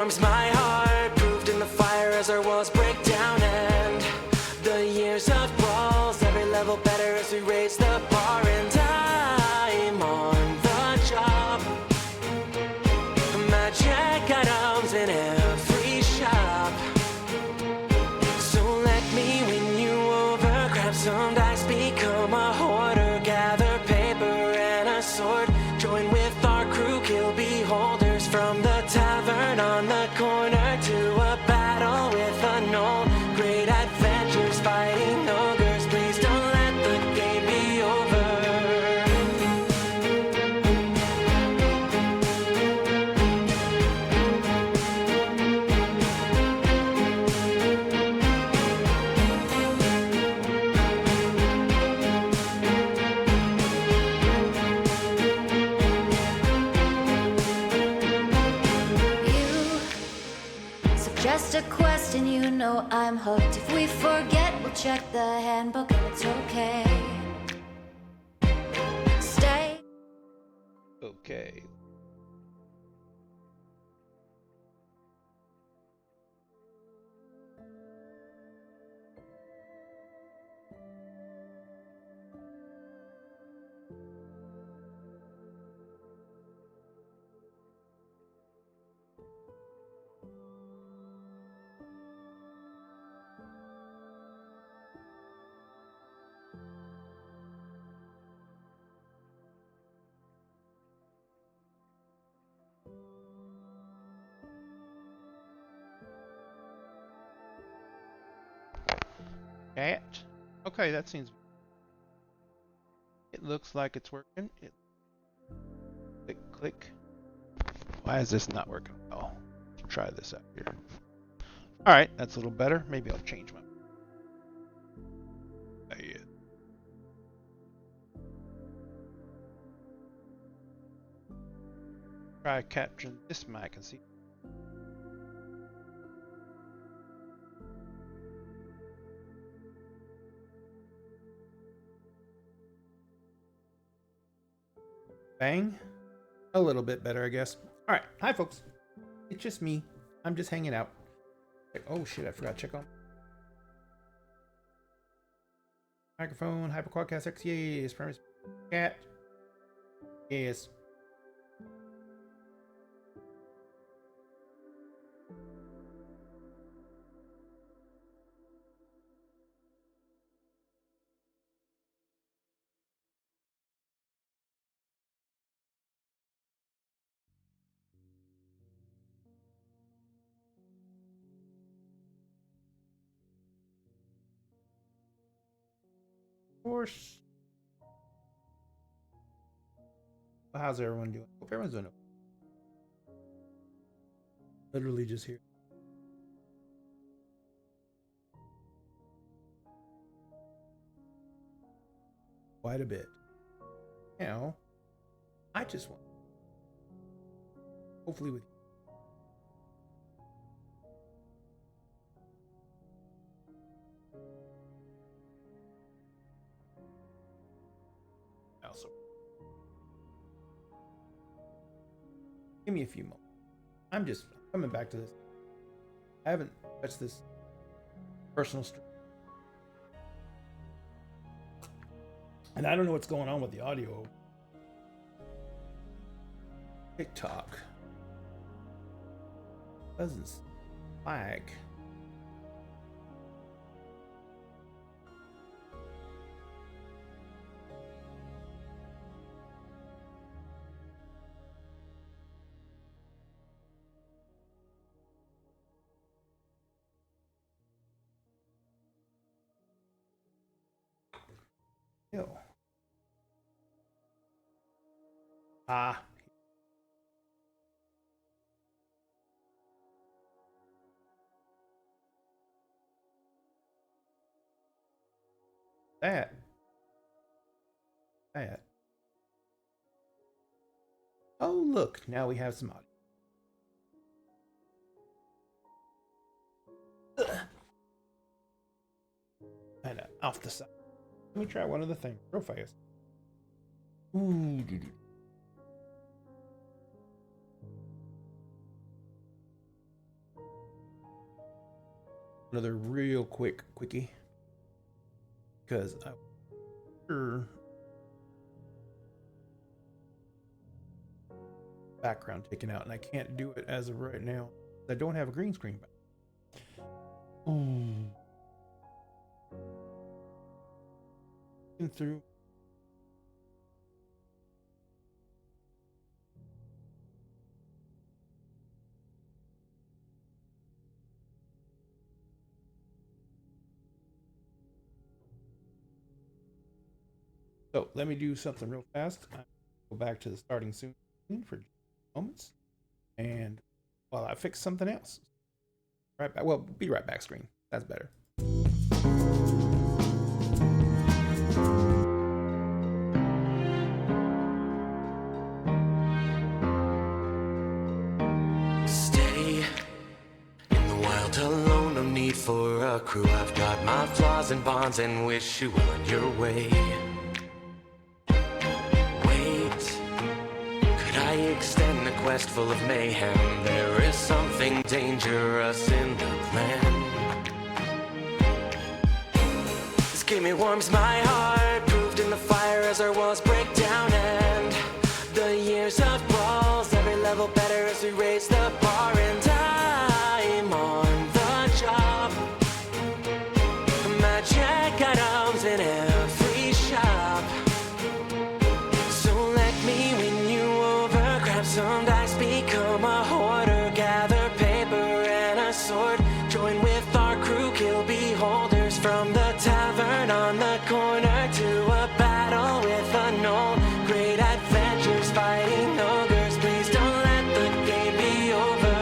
Warms my heart, proved in the fire as our walls break down, and the years of brawls, every level better as we raise the bar, and I'm on the job. Magic items in every shop, so let me win you over. Grab some dice, become a hoarder, gather paper and a sword, join with our crew, kill beholders from the tavern on the corner to a battle with unknown. Great adventures fighting ogres, please don't let the game be over. Just a quest and you know I'm hooked. If we forget, we'll check the handbook and it's okay. Stay. Okay. Cat. Okay, that seems. It looks like it's working. Click, click. Why is this not working? Oh, let's try this out here. All right, that's a little better. Maybe I'll change my. Yeah. Try capturing this mic and see. Bang. A little bit better, I guess. All right. Hi, folks. It's just me. I'm just hanging out. Oh, shit. I forgot to check on microphone. HyperQuadcast X. Yes. Premise. Cat. Yes. Of course. Well, how's everyone doing? Hope everyone's doing okay. Literally just here. Quite a bit. You know, I just want. Hopefully with. Also. Give me a few moments. I'm just coming back to this. I haven't touched this personal stream. And I don't know what's going on with the audio. TikTok doesn't lag. Ew. Ah. That. Oh, look. Now we have some audio. And off the side. Let me try one other thing real fast. Ooh, doo-doo. another real quickie. Because I'm sure background taken out, and I can't do it as of right now. I don't have a green screen back. Through. So let me do something real fast. I'll go back to the starting soon for moments, and while I fix something else, right back. Well, be right back. Screen. That's better. Stay in the wild alone, no need for a crew. I've got my flaws and bonds and wish you were on your way. Wait, could I extend a quest full of mayhem? There is something dangerous in the plan. This game, it warms my heart, proved in the fire as our walls break down, and the years of brawls, every level better as we raise the bar, and I'm on the job. Magic items in every shop, so let me win you over. Grab some dice, become a hoarder, gather paper and a sword, join with our crew, kill beholders from the tavern on the corner to a battle with a knoll. Great adventures fighting ogres, please don't let the game be over.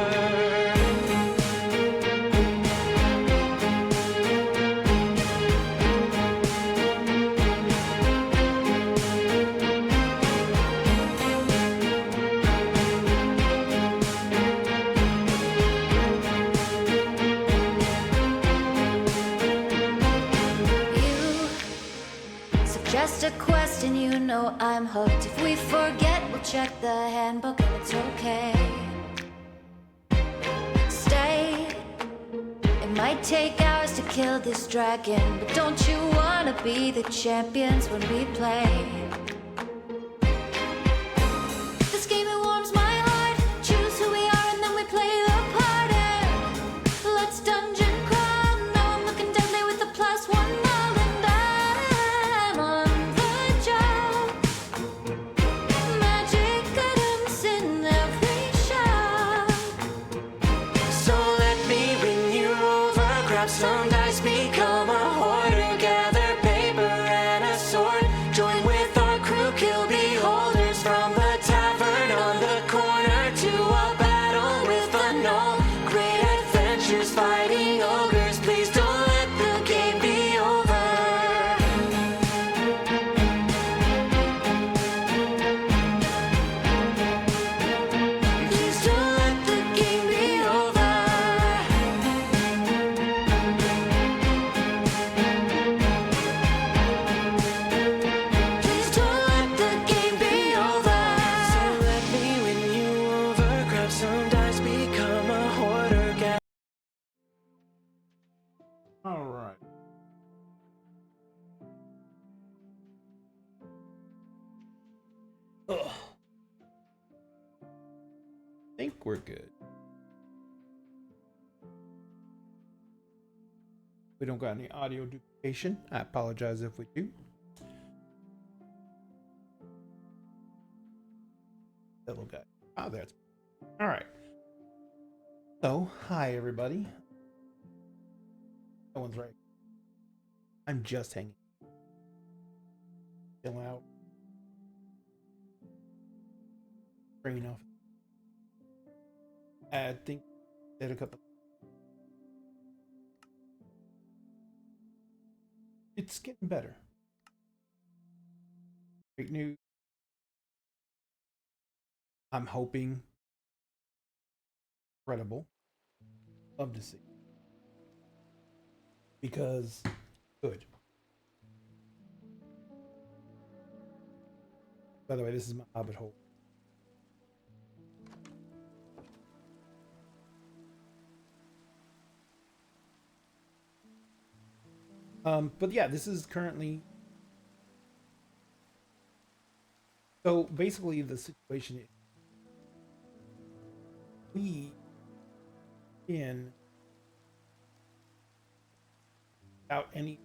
You suggest a quest and you know I'm hooked. If we forget, we'll check the handbook and it's okay. Stay. It might take hours to kill this dragon, but don't you wanna be the champions when we play? This game, it warms my heart. Choose who we are and then we play the part. And let's dungeon crawl. Now I'm looking deadly with a +1 all, and I'm on the job. Magic items in every shop. So let me win you over. Grab some dice, become a hoarder, gather paper and a sword, join with our crew, kill beholders from the tavern on the corner to a battle with a knoll. Great adventures fighting ogres, please don't let the game be over. Please don't let the game be over. Please don't let the game be over. So let me win you over. Grab some dice, become a hoarder, All right. Ugh. Think we're good. We don't got any audio duplication. I apologize if we do. That little guy. Ah, that's all right. So, hi everybody. That one's right. I'm just hanging. Chill out. Brain off. I think did a couple. It's getting better. Great news. I'm hoping. Incredible. Love to see. Because good. By the way, this is my hobbit hole. But yeah, this is currently. So basically, the situation is we in without any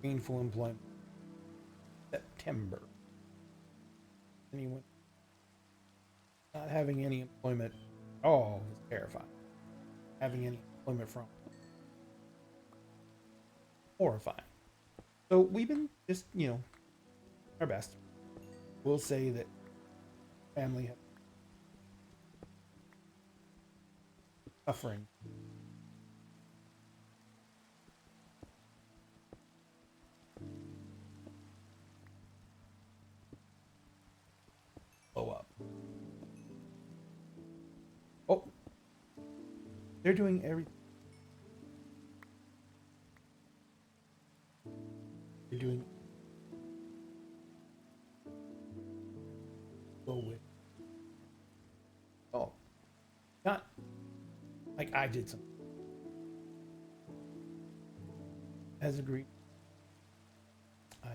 gainful employment September. Anyone not having any employment at all is terrifying. Having any employment from horrifying. So we've been just, our best. We'll say that family have suffering. Blow up. Oh, they're doing everything. They're doing. Go with. Oh, not like I did something. As agreed. I.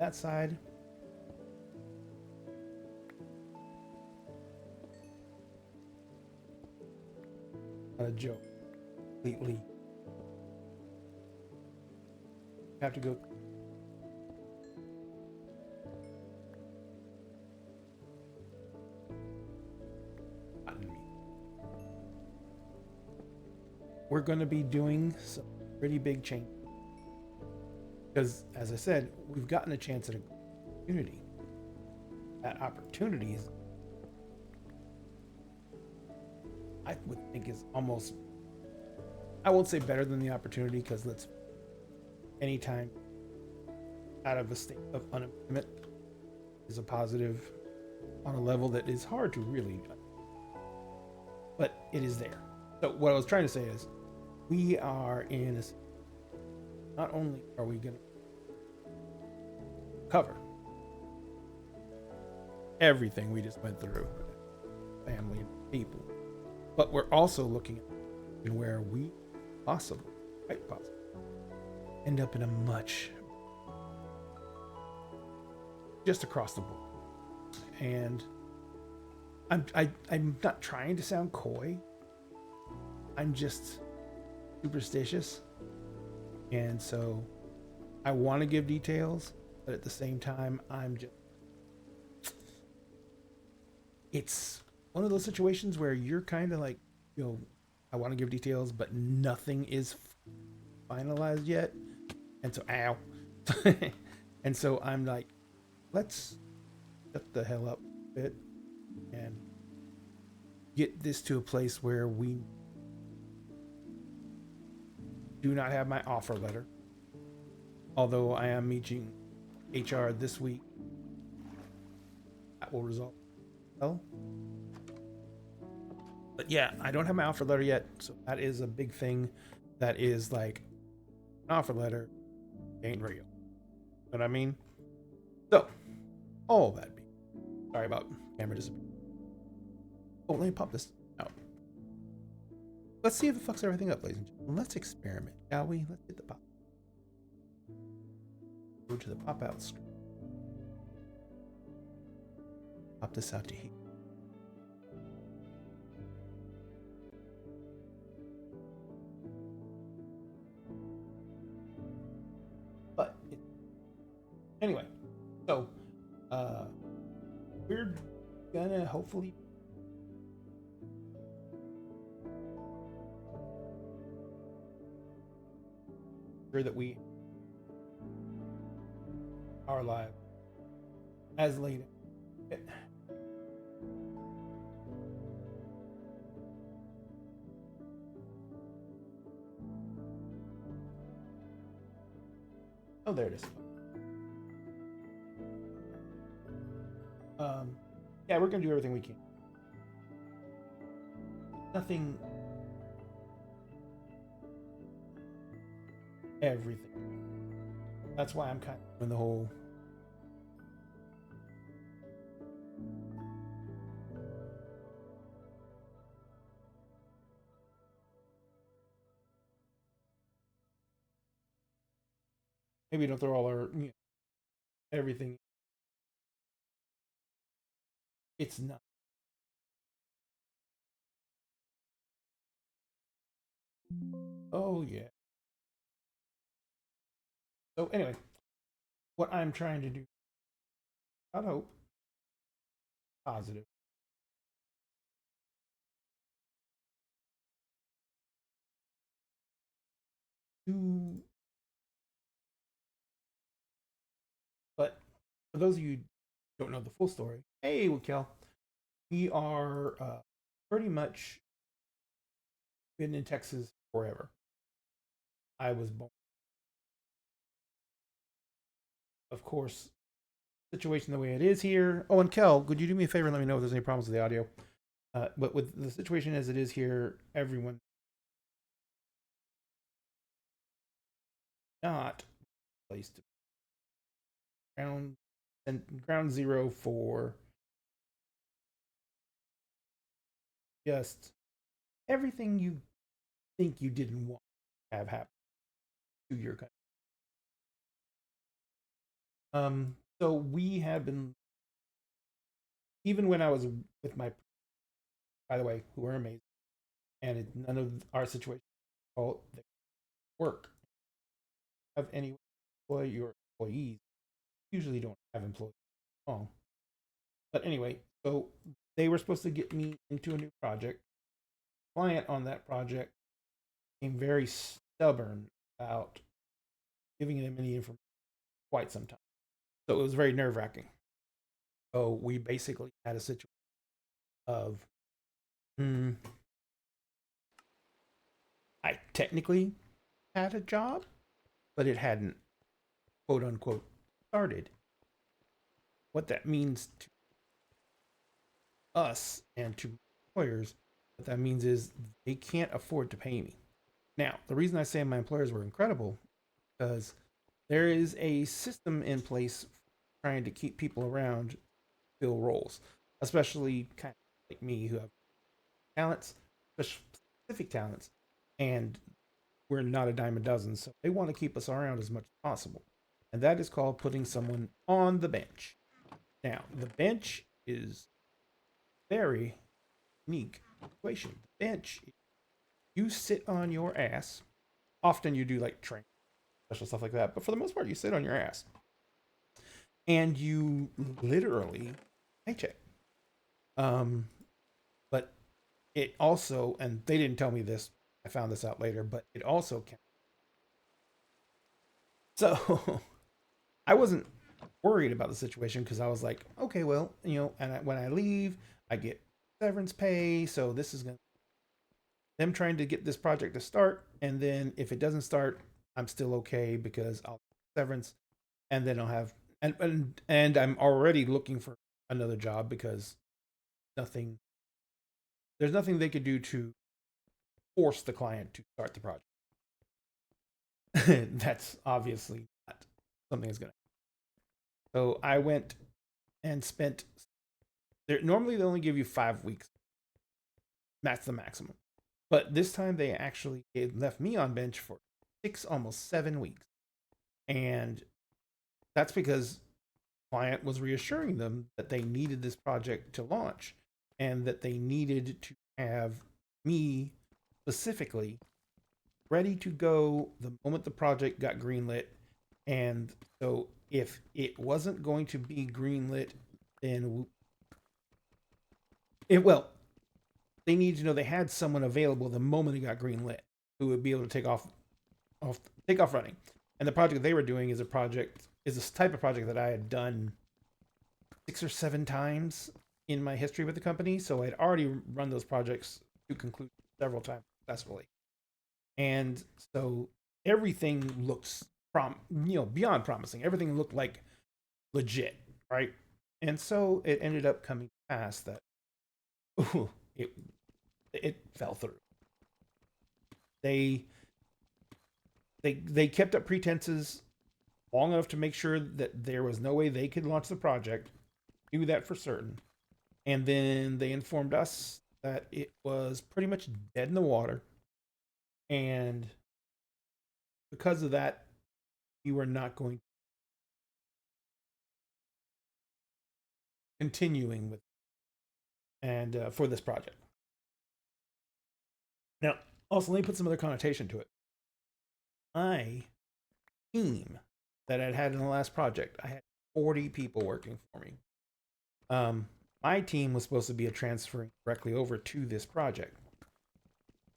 That side. Not a joke. Completely. Have to go. We're going to be doing some pretty big change. Because, as I said, we've gotten a chance at an opportunity. That opportunity is, I would think, is almost, I won't say better than the opportunity, because anytime out of a state of unemployment is a positive on a level that is hard to really, but it is there. So what I was trying to say is, we are in a, not only are we going to cover everything we just went through, family and people, but we're also looking at where we possibly, quite possibly, end up in a much just across the board. And I'm not trying to sound coy. I'm just superstitious. And so I want to give details, but at the same time, it's one of those situations where you're kind of like, I want to give details, but nothing is finalized yet. And so, ow. And so I'm like, let's shut the hell up a bit and get this to a place where we do not have my offer letter. Although I am meeting HR this week. That will resolve well. But yeah, I don't have my offer letter yet. So that is a big thing. That is like an offer letter ain't real. You know what I mean? So, all that being. Sorry about camera disappearing. Oh, let me pop this out. Let's see if it fucks everything up, ladies and gentlemen. Let's experiment, shall we? Let's hit the pop. Go to the pop out screen. Pop this out to here. But anyway, so we're gonna hopefully sure that we our lives as late. Oh, there it is. Yeah, we're gonna do everything we can. Nothing everything. That's why I'm kind of doing the whole maybe don't throw all our everything. It's not. Oh yeah. So anyway, what I'm trying to do, I hope, positive. To, but for those of you who don't know the full story, hey, Wakel, we are pretty much been in Texas forever. I was born. Of course, situation the way it is here. Oh, and Kel, could you do me a favor and let me know if there's any problems with the audio? But with the situation as it is here, everyone not placed ground and ground zero for just everything you think you didn't want to have happen to your country. So we have been, even when I was with my, by the way, who were amazing, and none of our situation fault they work. Have any employee or employees usually don't have employees long. But anyway, so they were supposed to get me into a new project. Client on that project became very stubborn about giving them any information for quite some time. So it was very nerve wracking. So we basically had a situation of I technically had a job, but it hadn't quote unquote started. What that means to us and to employers, what that means is they can't afford to pay me. Now, the reason I say my employers were incredible because there is a system in place trying to keep people around, fill roles, especially kind of like me who have talents, specific talents, and we're not a dime a dozen, so they want to keep us around as much as possible. And that is called putting someone on the bench. Now, the bench is very unique situation. The bench, you sit on your ass. Often you do like training, special stuff like that, but for the most part, you sit on your ass. And you literally paycheck. But it also, and they didn't tell me this, I found this out later, but it also can. So I wasn't worried about the situation because I was like, okay, well, and when I leave, I get severance pay. So this is going to them trying to get this project to start. And then if it doesn't start, I'm still okay because I'll severance and then I'll have, and I'm already looking for another job because there's nothing they could do to force the client to start the project. That's obviously not something that's going to. So I went and spent. Normally they only give you 5 weeks. That's the maximum. But this time they actually left me on bench for 6, almost 7 weeks, and that's because the client was reassuring them that they needed this project to launch, and that they needed to have me specifically ready to go the moment the project got greenlit. And so if it wasn't going to be greenlit, then they needed to know they had someone available the moment it got greenlit who would be able to take off running. And the project they were doing is this type of project that I had done 6 or 7 times in my history with the company. So I'd already run those projects to conclude several times successfully. And so everything looks beyond promising. Everything looked like legit, right? And so it ended up coming to pass that it fell through. They they kept up pretenses long enough to make sure that there was no way they could launch the project. Knew that for certain. And then they informed us that it was pretty much dead in the water. And because of that, we were not going to continuing with and for this project. Now, also let me put some other connotation to it. My team that I'd had in the last project, I had 40 people working for me. My team was supposed to be a transferring directly over to this project.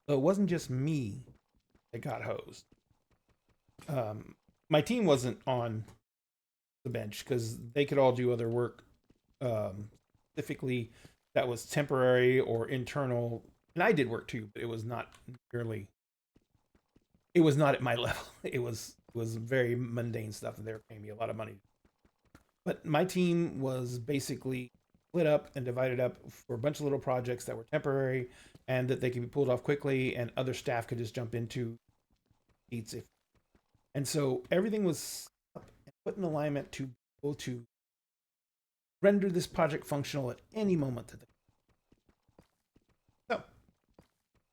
So it wasn't just me that got hosed. My team wasn't on the bench because they could all do other work, specifically that was temporary or internal. And I did work too, but it was not nearly. It was not at my level. It was very mundane stuff, and they were paying me a lot of money. But my team was basically split up and divided up for a bunch of little projects that were temporary and that they could be pulled off quickly, and other staff could just jump into seats if. And so everything was up and put in alignment to be able to render this project functional at any moment. So,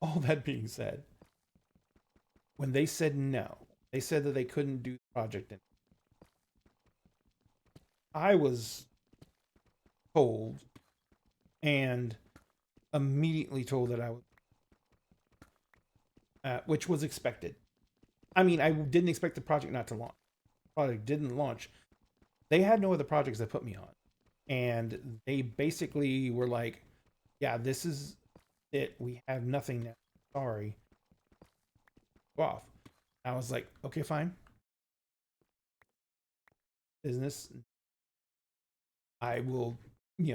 all that being said, when they said no, they said that they couldn't do the project anymore. I was told and immediately told that I would, which was expected. I mean, I didn't expect the project not to launch. The project didn't launch. They had no other projects that put me on. And they basically were like, yeah, this is it. We have nothing now. Sorry. Go off. I was like, okay, fine. Business. I will,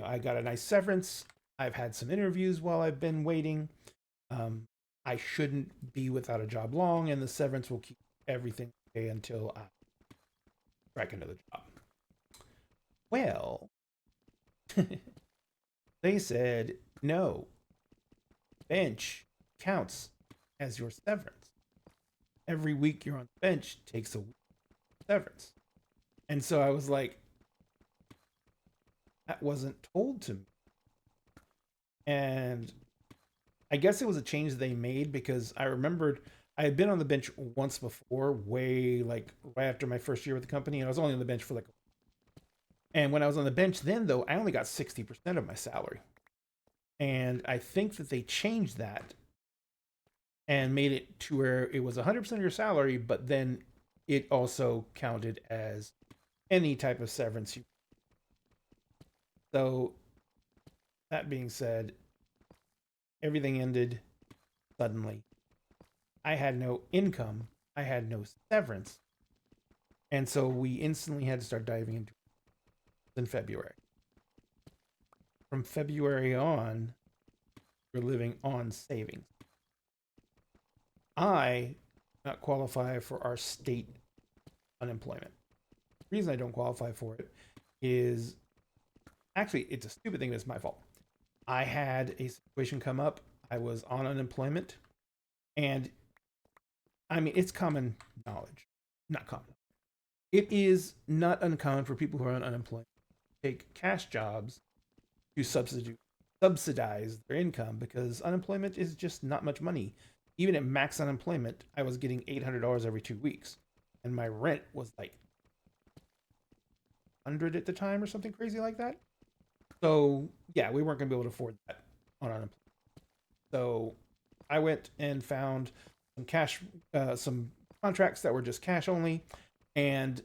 I got a nice severance. I've had some interviews while I've been waiting. I shouldn't be without a job long, and the severance will keep everything okay until I crack another job. Well, they said, no, bench counts as your severance. Every week you're on the bench takes a week of severance. And so I was like, that wasn't told to me. And I guess it was a change they made because I remembered I had been on the bench once before, way like right after my first year with the company, and I was only on the bench for like. And when I was on the bench then, though, I only got 60% of my salary. And I think that they changed that and made it to where it was 100% of your salary, but then it also counted as any type of severance. So that being said, everything ended suddenly. I had no income. I had no severance. And so we instantly had to start diving into it in February. From February on, we're living on savings. I do not qualify for our state unemployment. The reason I don't qualify for it is actually, it's a stupid thing, but it's my fault. I had a situation come up. I was on unemployment, and I mean, it's common knowledge. Not common. It is not uncommon for people who are on unemployment to take cash jobs to subsidize their income because unemployment is just not much money. Even at max unemployment, I was getting $800 every 2 weeks, and my rent was like 100 at the time or something crazy like that. So yeah, we weren't gonna be able to afford that on unemployment. So I went and found some cash, some contracts that were just cash only, and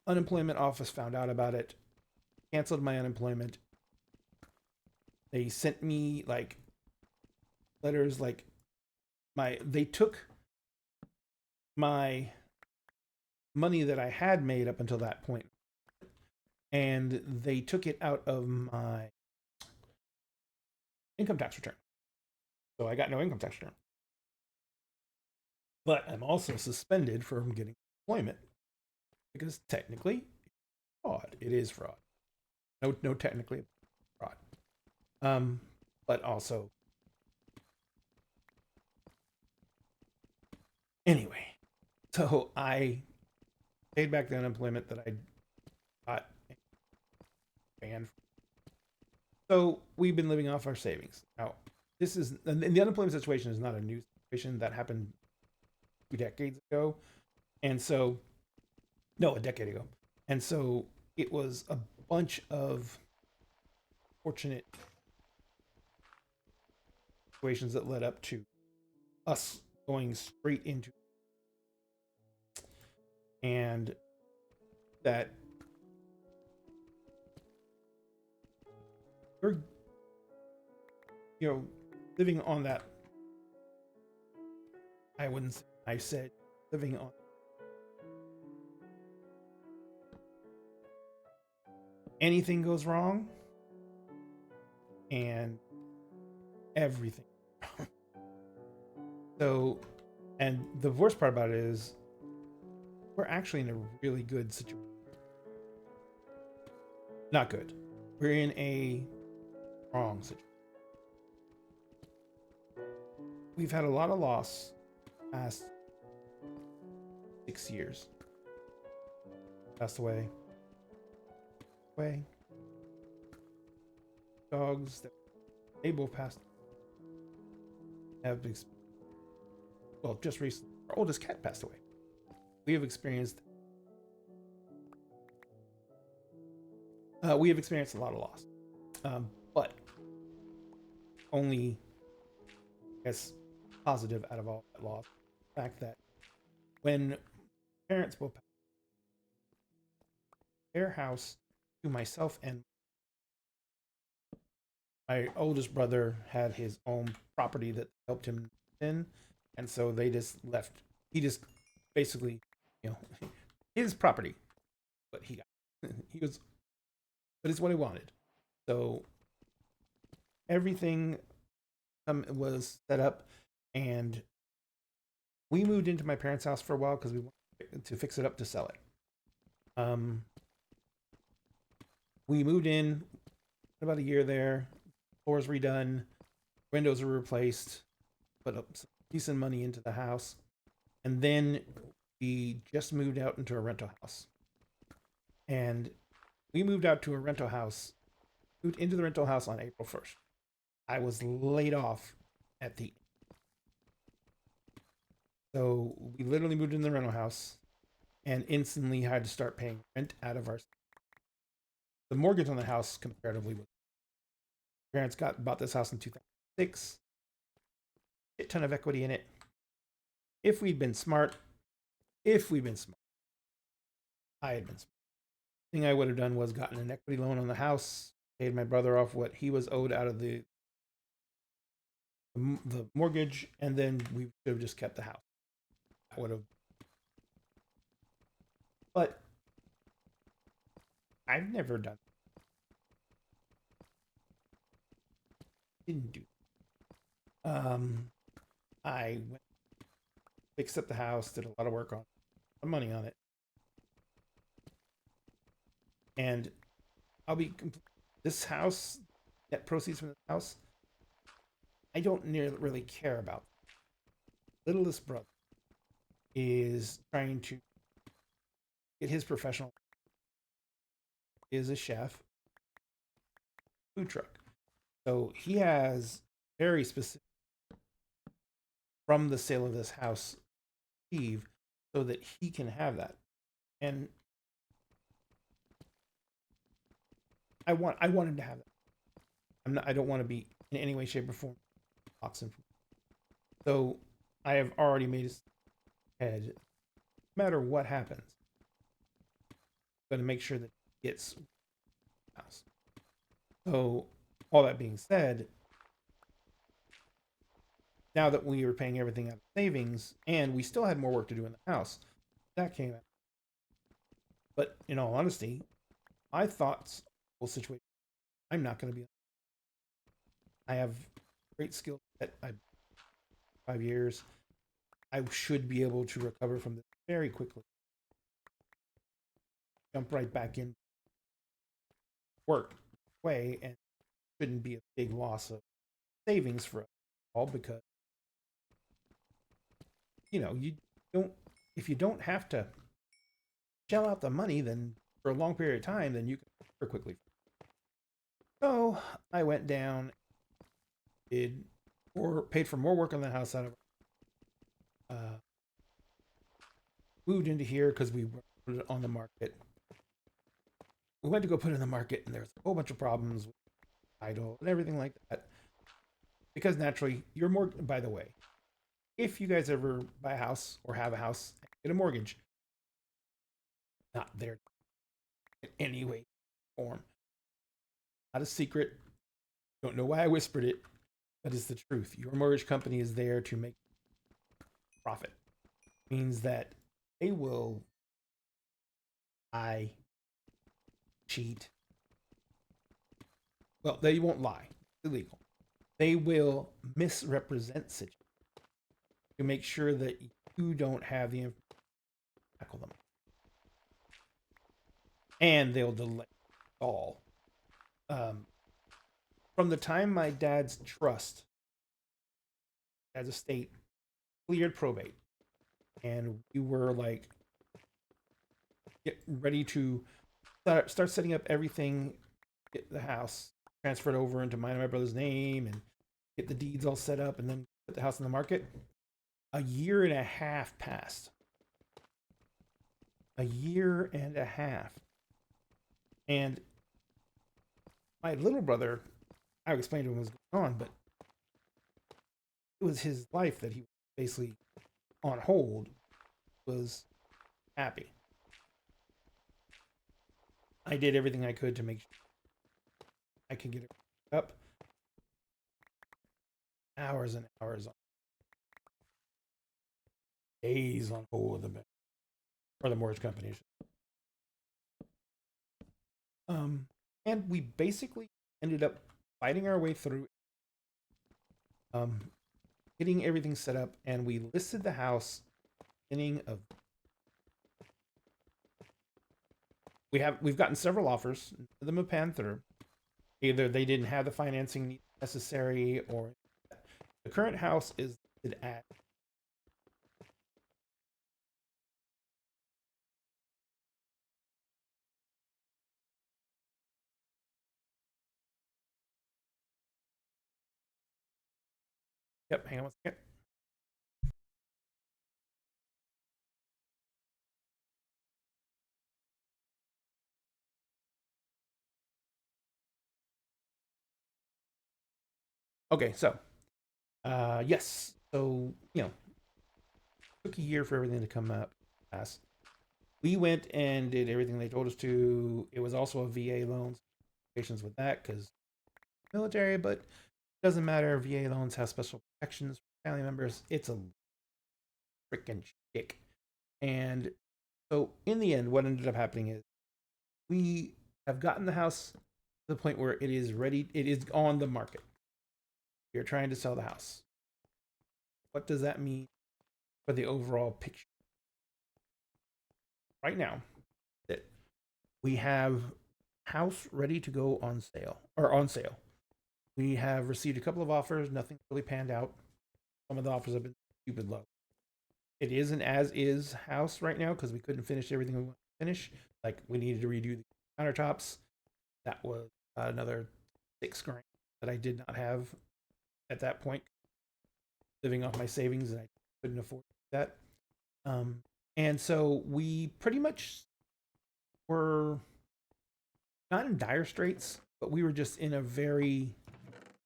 unemployment office found out about it, canceled my unemployment. They sent me like letters like they took my money that I had made up until that point, and they took it out of my income tax return. So I got no income tax return. But I'm also suspended from getting employment because technically fraud. It is fraud. No, technically fraud. But also anyway, So I paid back the unemployment that I got banned. So we've been living off our savings. Now, this is, and the unemployment situation is not a new situation. That happened 2 decades ago. And so, no, a decade ago. And so it was a bunch of fortunate situations that led up to us going straight into, and that we're, you know, living on that. I wouldn't say, I said living on anything goes wrong and everything. So, and the worst part about it is we're actually in a really good situation. Not good. We're in a wrong situation. We've had a lot of loss past 6 years. Passed away. Dogs that they both passed have well, just recently our oldest cat passed away. We have experienced a lot of loss, but only, I guess, positive out of all that loss, the fact that when parents both passed, their house to myself and my oldest brother had his own property that helped him in, and so they just left. He just basically, you know, his property, but he got. He was, but it's what he wanted. So everything was set up, and we moved into my parents' house for a while because we wanted to fix it up to sell it. We moved in about a year there. Floors redone, windows were replaced, put up some decent money into the house, and then we just moved out into a rental house. And we moved out to a rental house, moved into the rental house on April 1st. I was laid off at the, so we literally moved into the rental house and instantly had to start paying rent out of our, the mortgage on the house comparatively was, parents bought this house in 2006, a ton of equity in it. If we'd been smart, I had been smart. The thing I would have done was gotten an equity loan on the house, paid my brother off what he was owed out of the mortgage, and then we should have just kept the house. I would have, but I've never done. Didn't do. I went, fixed up the house, did a lot of work on, money on it, and I'll be this house, net proceeds from the house, I don't really care about. Littlest brother is trying to get his professional, is a chef, food truck. So he has very specific from the sale of this house, Steve, so that he can have that. And I want him to have that. I don't want to be in any way, shape, or form boxing. So I have already made his head, no matter what happens, I'm going to make sure that he gets house. So all that being said, now that we were paying everything out of savings and we still had more work to do in the house, that came out. But in all honesty, I thought, whole situation, I'm not going to be. I have great skill set. 5 years. I should be able to recover from this very quickly. Jump right back in work way, and shouldn't be a big loss of savings for us all, because you know, you don't if you don't have to shell out the money, then for a long period of time, then you can very quickly. So I went down, paid for more work on the house out of moved into here because we put it on the market. We went to go put it in the market, and there's a whole bunch of problems with title and everything like that. Because naturally, your mortgage. By the way, if you guys ever buy a house or have a house and get a mortgage, not there in any way, form. Not a secret. Don't know why I whispered it, but it's the truth. Your mortgage company is there to make profit. It means that they will lie, cheat. Well, they won't lie. It's illegal. They will misrepresent situations to make sure that you don't have the information to tackle them. And they'll delay all. From the time my dad's estate cleared probate, and we were like get ready to start setting up everything, get the house transferred over into mine and my brother's name, and get the deeds all set up, and then put the house on the market. A year and a half passed. A year and a half. And my little brother, I explained to him what was going on, but it was his life that he was basically on hold, was happy. I did everything I could to make sure I could get it up. Hours and hours on. Days on hold with the bank. Or the mortgage company. And we basically ended up fighting our way through, getting everything set up, and we listed the house beginning of. We've gotten several offers. None of them have panned through. Either they didn't have the financing necessary, or the current house is listed at. Yep, hang on one second. Okay, so, yes. So, took a year for everything to come up fast. We went and did everything they told us to. It was also a VA loan, patients with that because military, but it doesn't matter. VA loans have special protections for family members. It's a freaking chick. And so in the end, what ended up happening is we have gotten the house to the point where it is ready. It is on the market. You're trying to sell the house. What does that mean for the overall picture? Right now, that we have house ready to go on sale. We have received a couple of offers. Nothing really panned out. Some of the offers have been stupid low. It is an as-is house right now because we couldn't finish everything we wanted to finish. Like, we needed to redo the countertops. That was another $6,000 that I did not have at that point, living off my savings, and I couldn't afford that. And so we pretty much were not in dire straits, but we were just in a very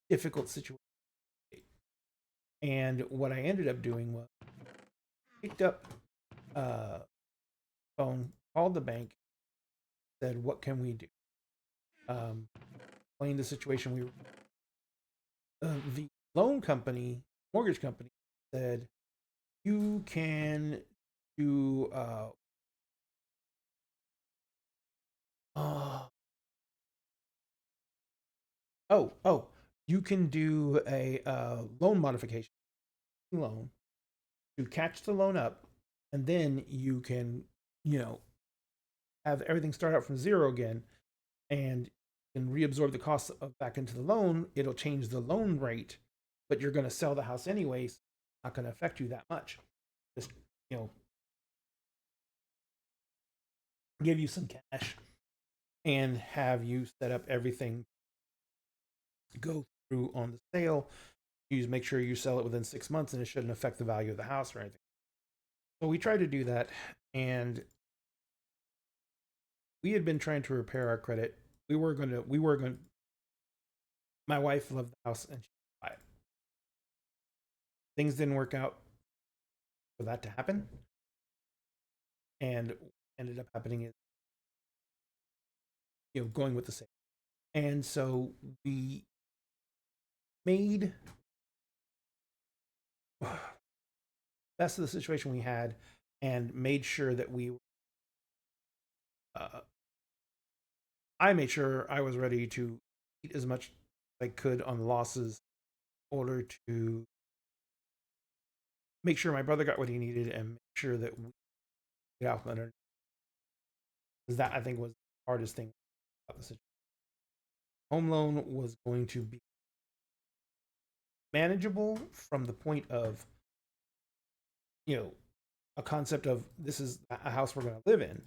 difficult situation. And what I ended up doing was picked up phone, called the bank, said, "What can we do?" Explained the situation we were. The loan company, mortgage company, said, "You can do you can do a loan modification loan to catch the loan up, and then you can have everything start out from zero again, and can reabsorb the costs back into the loan. It'll change the loan rate, but you're going to sell the house anyways. Not going to affect you that much. Just give you some cash and have you set up everything to go through on the sale. You make sure you sell it within 6 months and it shouldn't affect the value of the house or anything. So we tried to do that, and we had been trying to repair our credit. My wife loved the house and she would buy it. Things didn't work out for that to happen. And what ended up happening is, going with the sale. And so we made best of the situation we had and made sure that I made sure I was ready to eat as much as I could on losses in order to make sure my brother got what he needed and make sure that we get out from under. Because that, I think, was the hardest thing about the situation. Home loan was going to be manageable from the point of, a concept of this is a house we're going to live in,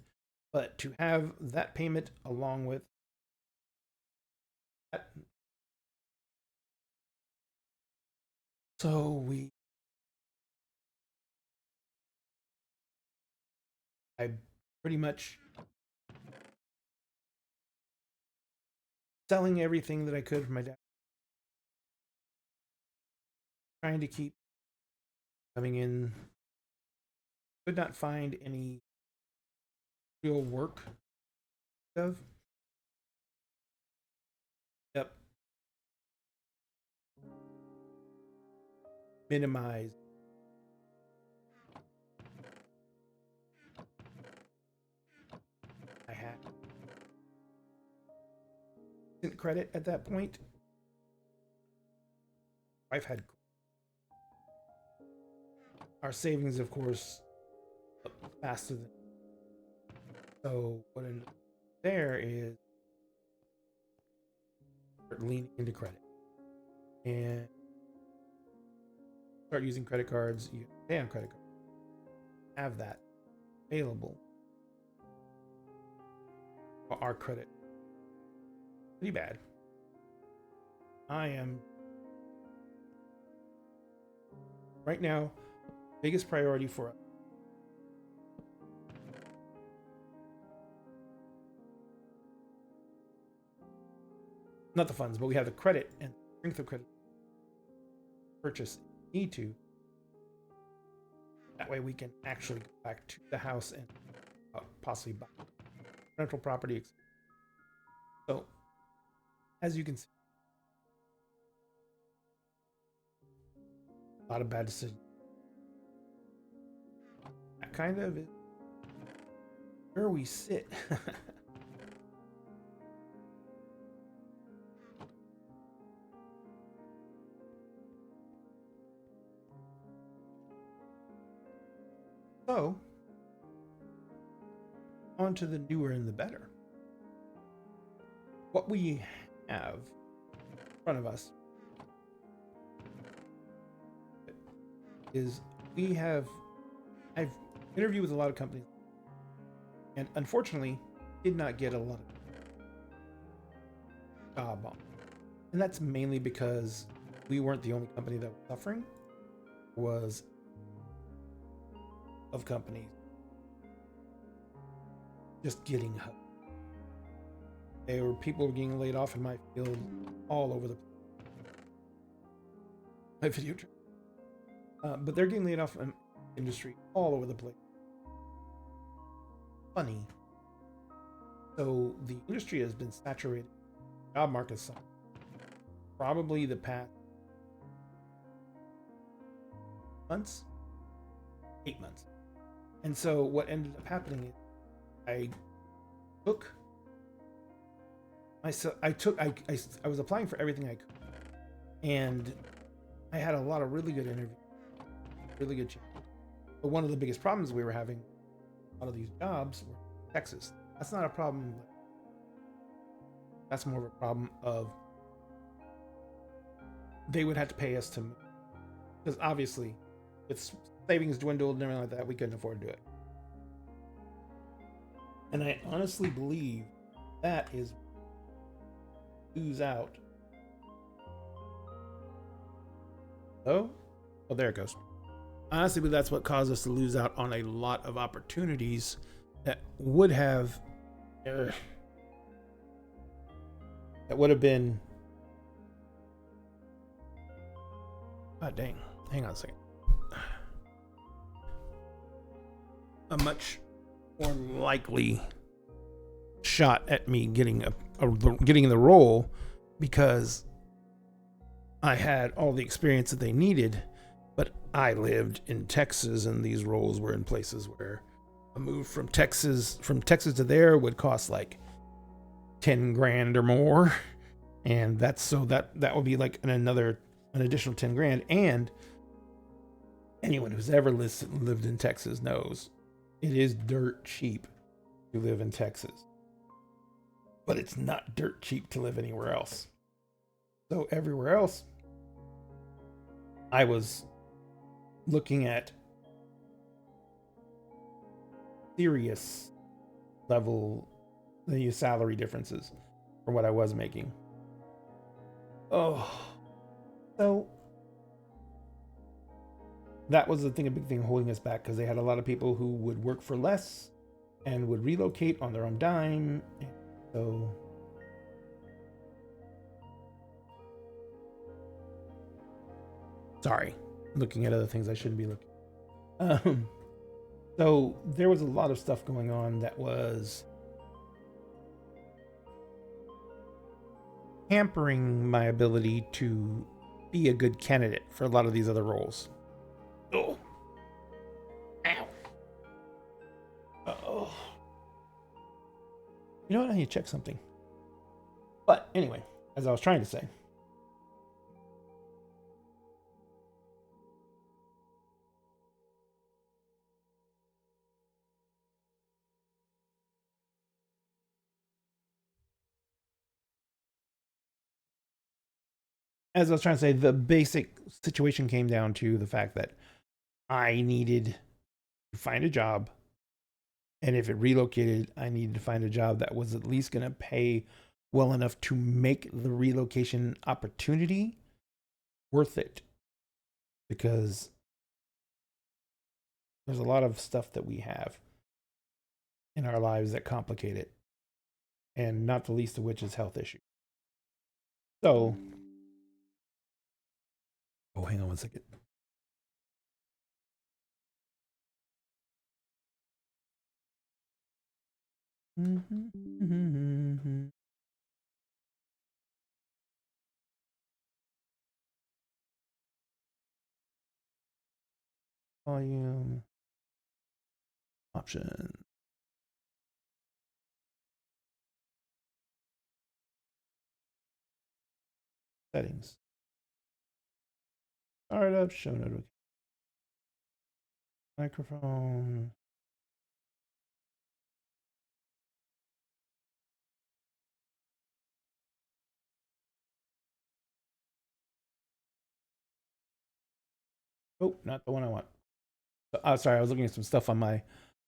but to have that payment along with that. So I pretty much selling everything that I could from my dad, trying to keep coming in. Could not find any real work of. Yep. Minimize. I had credit at that point. I've had our savings, of course, faster than. So what ended up there is leaning into credit and start using credit cards. You pay on credit cards. Have that available. Our credit pretty bad. I am right now biggest priority for us. Not the funds, but we have the credit and strength of credit purchase need to. That way we can actually go back to the house and possibly buy rental property. So, as you can see, a lot of bad decisions. That kind of is where we sit. So, on to the newer and the better. What we have in front of us is I've interviewed with a lot of companies and unfortunately did not get a lot of job on. And that's mainly because we weren't the only company that was suffering. Was of companies just getting help. People were getting laid off in my field all over the my video trip. But they're getting laid off in industry all over the place. Funny. So the industry has been saturated. Job market sucks. Probably the past months, 8 months. And so what ended up happening is I was applying for everything I could. And I had a lot of really good interviews, really good jobs. But one of the biggest problems we were having, a lot of these jobs were in Texas. That's not a problem. That's more of a problem of they would have to pay us to move. Because obviously, with savings dwindled and everything like that, we couldn't afford to do it. And I honestly believe that is lose out. Oh, there it goes. Honestly, but that's what caused us to lose out on a lot of opportunities that would have been. God dang! Hang on a second. A much more likely shot at me getting getting the role because I had all the experience that they needed, but I lived in Texas and these roles were in places where a move from Texas to there would cost like 10 grand or more. And that would be like an additional 10 grand. And anyone who's ever lived in Texas knows it is dirt cheap to live in Texas, but it's not dirt cheap to live anywhere else. So everywhere else, I was looking at serious level salary differences from what I was making. Oh, so that was a big thing holding us back, because they had a lot of people who would work for less and would relocate on their own dime. So sorry, looking at other things I shouldn't be looking. So there was a lot of stuff going on that was hampering my ability to be a good candidate for a lot of these other roles. Oh. Ow. Oh. You know what? I need to check something. But anyway, as I was trying to say, the basic situation came down to the fact that I needed to find a job. And if it relocated, I needed to find a job that was at least going to pay well enough to make the relocation opportunity worth it. Because there's a lot of stuff that we have in our lives that complicate it. And not the least of which is health issues. So, oh, hang on one second. Volume option. Settings. Startup, show notification. Microphone. Oh, not the one I want. Sorry, I was looking at some stuff on my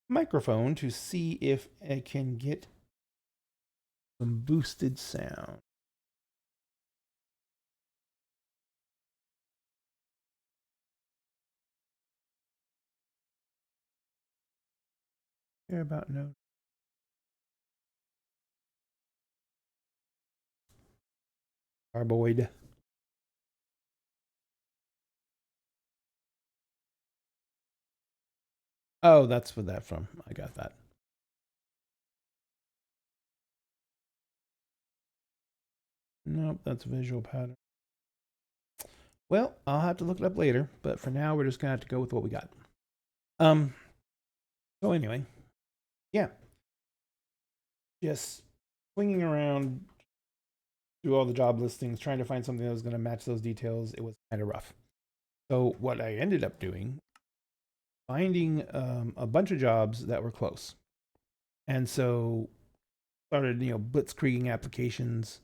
microphone to see if I can get some boosted sound. Care about no. Carboid. Oh, that's what that from. I got that. Nope, that's visual pattern. Well, I'll have to look it up later, but for now, we're just gonna have to go with what we got. So anyway, yeah, just swinging around through all the job listings, trying to find something that was going to match those details. It was kind of rough. So what I ended up doing, finding a bunch of jobs that were close, and so started blitzkrieging applications,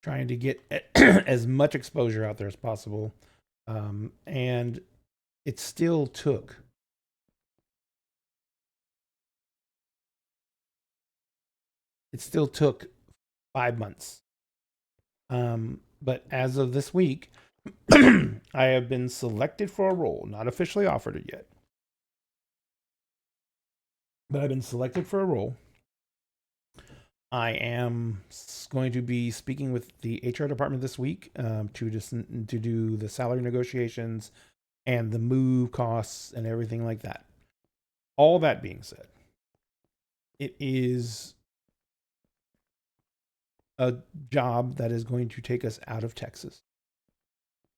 trying to get as much exposure out there as possible, and it still took it still took 5 months. But as of this week, I have been selected for a role, not officially offered it yet. But I've been selected for a role. I am going to be speaking with the HR department this week to do the salary negotiations and the move costs and everything like that. All that being said, it is a job that is going to take us out of Texas,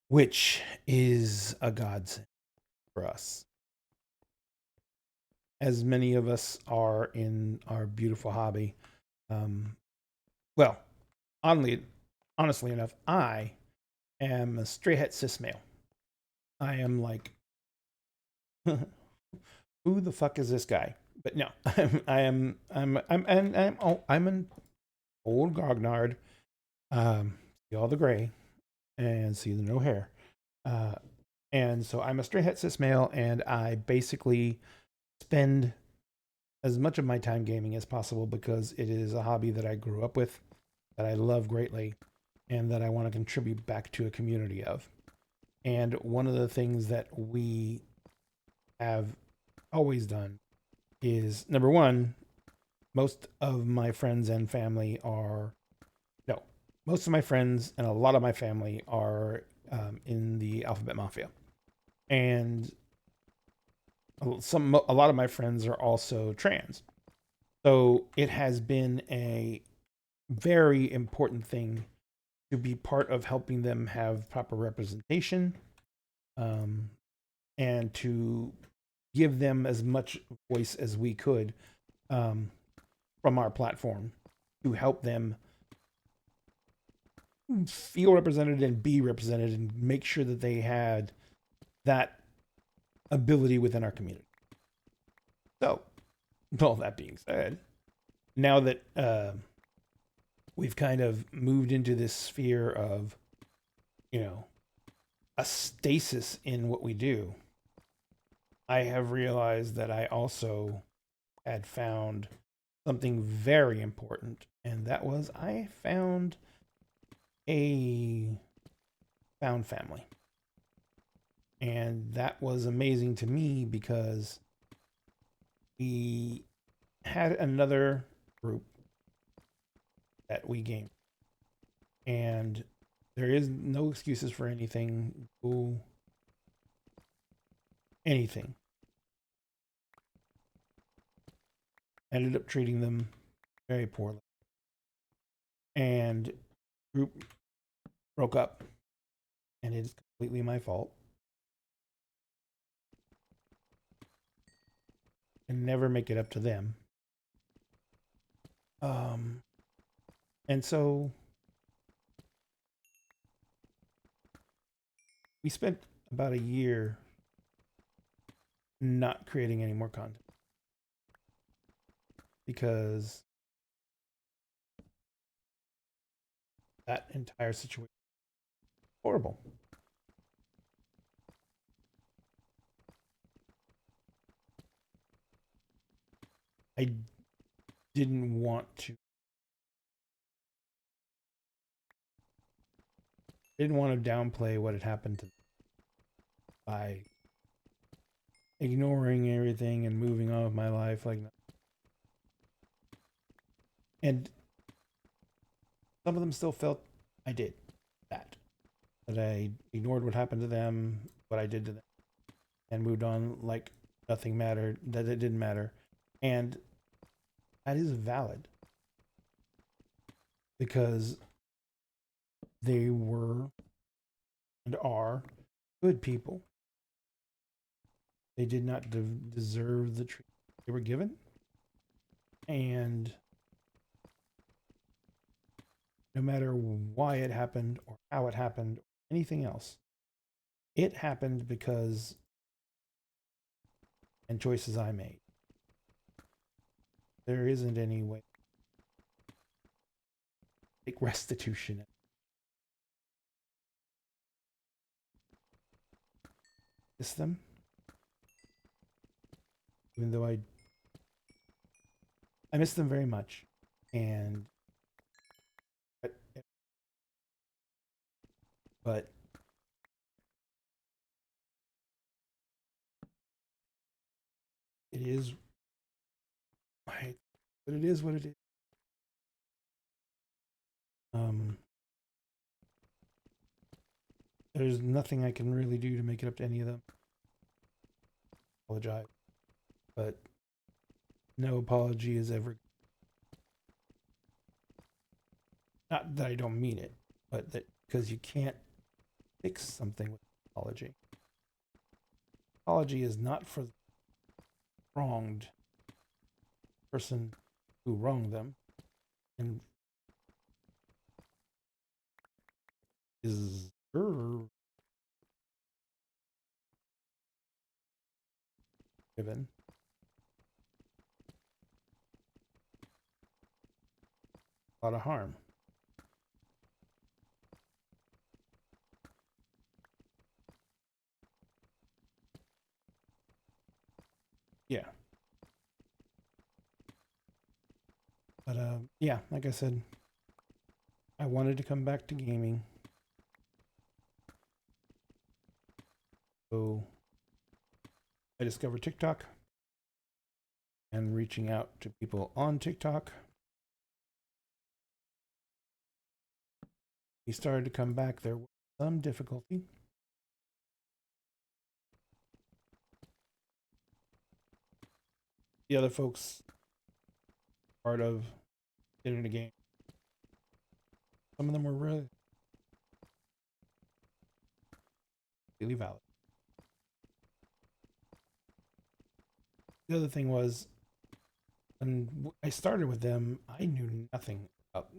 which is a godsend for us. As many of us are in our beautiful hobby. Well, honestly enough, I am a straight het cis male. I am like, who the fuck is this guy? But no, I'm an old grognard. See all the gray and see the no hair. And so I'm a straight het cis male, and I basically spend as much of my time gaming as possible because it is a hobby that I grew up with, that I love greatly, and that I want to contribute back to a community of. And one of the things that we have always done is, number one, most of my friends and family are, no, most of my friends and a lot of my family are in the Alphabet Mafia. And a lot of my friends are also trans. So it has been a very important thing to be part of helping them have proper representation, and to give them as much voice as we could from our platform to help them feel represented and be represented and make sure that they had that ability within our community. So, all that being said, now that we've kind of moved into this sphere of, a stasis in what we do, I have realized that I also had found something very important, and that was I found a found family. And that was amazing to me because we had another group that we gamed. And there is no excuses for anything. Anything. Ended up treating them very poorly. And group broke up. And it is completely my fault. And never make it up to them. And so we spent about a year not creating any more content because that entire situation was horrible. I didn't want to. Didn't want to downplay what had happened to them by ignoring everything and moving on with my life like that. And some of them still felt I did that I ignored what happened to them, what I did to them, and moved on like nothing mattered, that it didn't matter. And that is valid because they were and are good people. They did not deserve the treatment they were given. And no matter why it happened or how it happened or anything else, it happened because and choices I made. There isn't any way to take restitution. Miss them, even though I miss them very much. and but it is right, but it is what it is. There's nothing I can really do to make it up to any of them. Apologize, but no apology is ever. Not that I don't mean it, but that because you can't fix something with apology. Apology is not for the wronged person who wronged them, and is given. A lot of harm. Yeah. But yeah, like I said, I wanted to come back to gaming. So I discovered TikTok and reaching out to people on TikTok. He started to come back. There was some difficulty. The other folks part of getting a game. Some of them were really valid. The other thing was, when I started with them, I knew nothing about.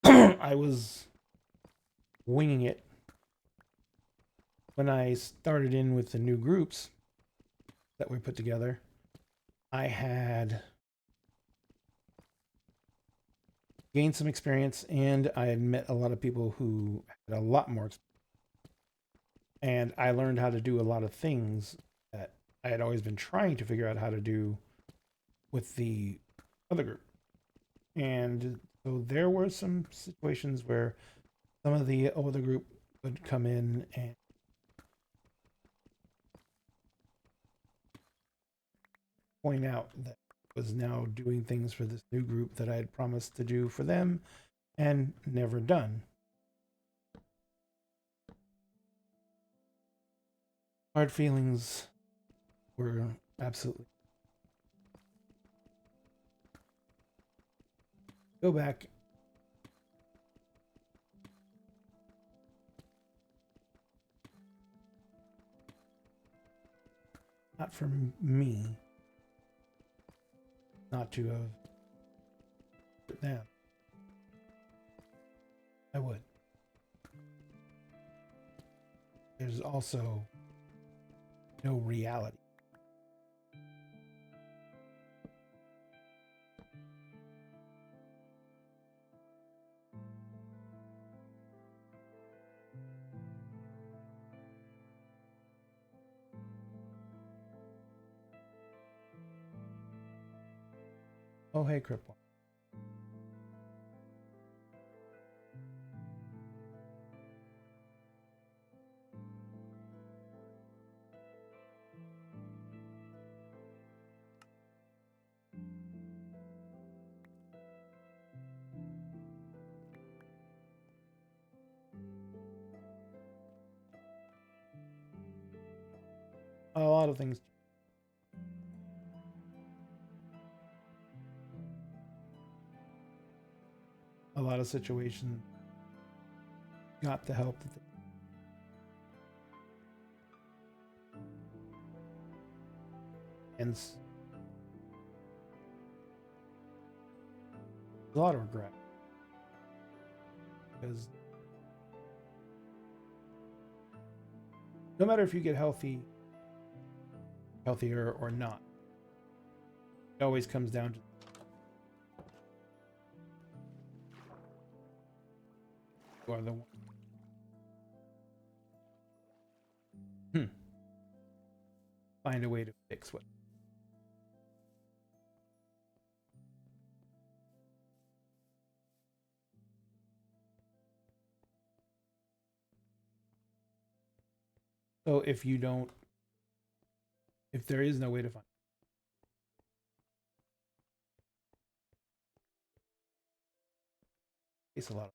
I was winging it. When I started in with the new groups that we put together, I had gained some experience, and I had met a lot of people who had a lot more experience. And I learned how to do a lot of things that I had always been trying to figure out how to do with the other group. And so there were some situations where some of the other group would come in and point out that I was now doing things for this new group that I had promised to do for them and never done. Hard feelings were absolutely. Go back. Not for me. Not to have put them. I would. There's also no reality. Oh, hey, Cripple. A lot of things. A lot of situations got the help that they. And a lot of regret. Because no matter if you get healthier or not, it always comes down to you are the one. Find a way to fix what. So if you don't, if there is no way to find, it's a lot.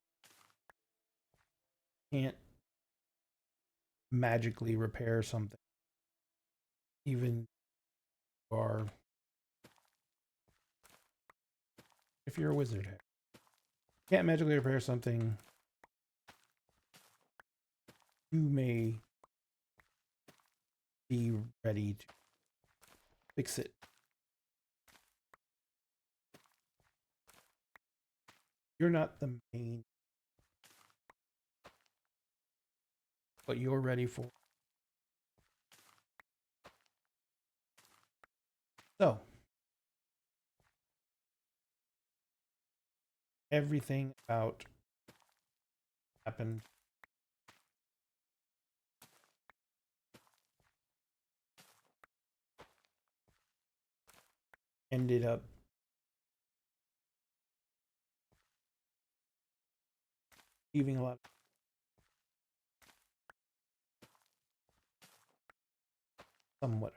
Can't magically repair something, even or if you're a wizard, can't magically repair something. You may be ready to fix it. You're not the main, but you're ready for. So, everything about happened ended up leaving a lot somewhat.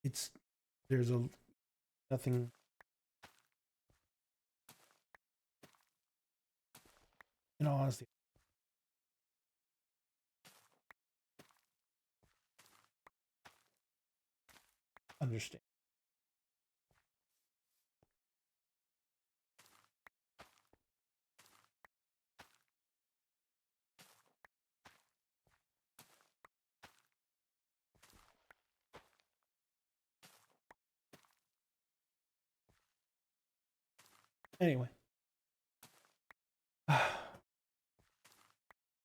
It's there's a nothing in all honesty. Understand. Anyway, I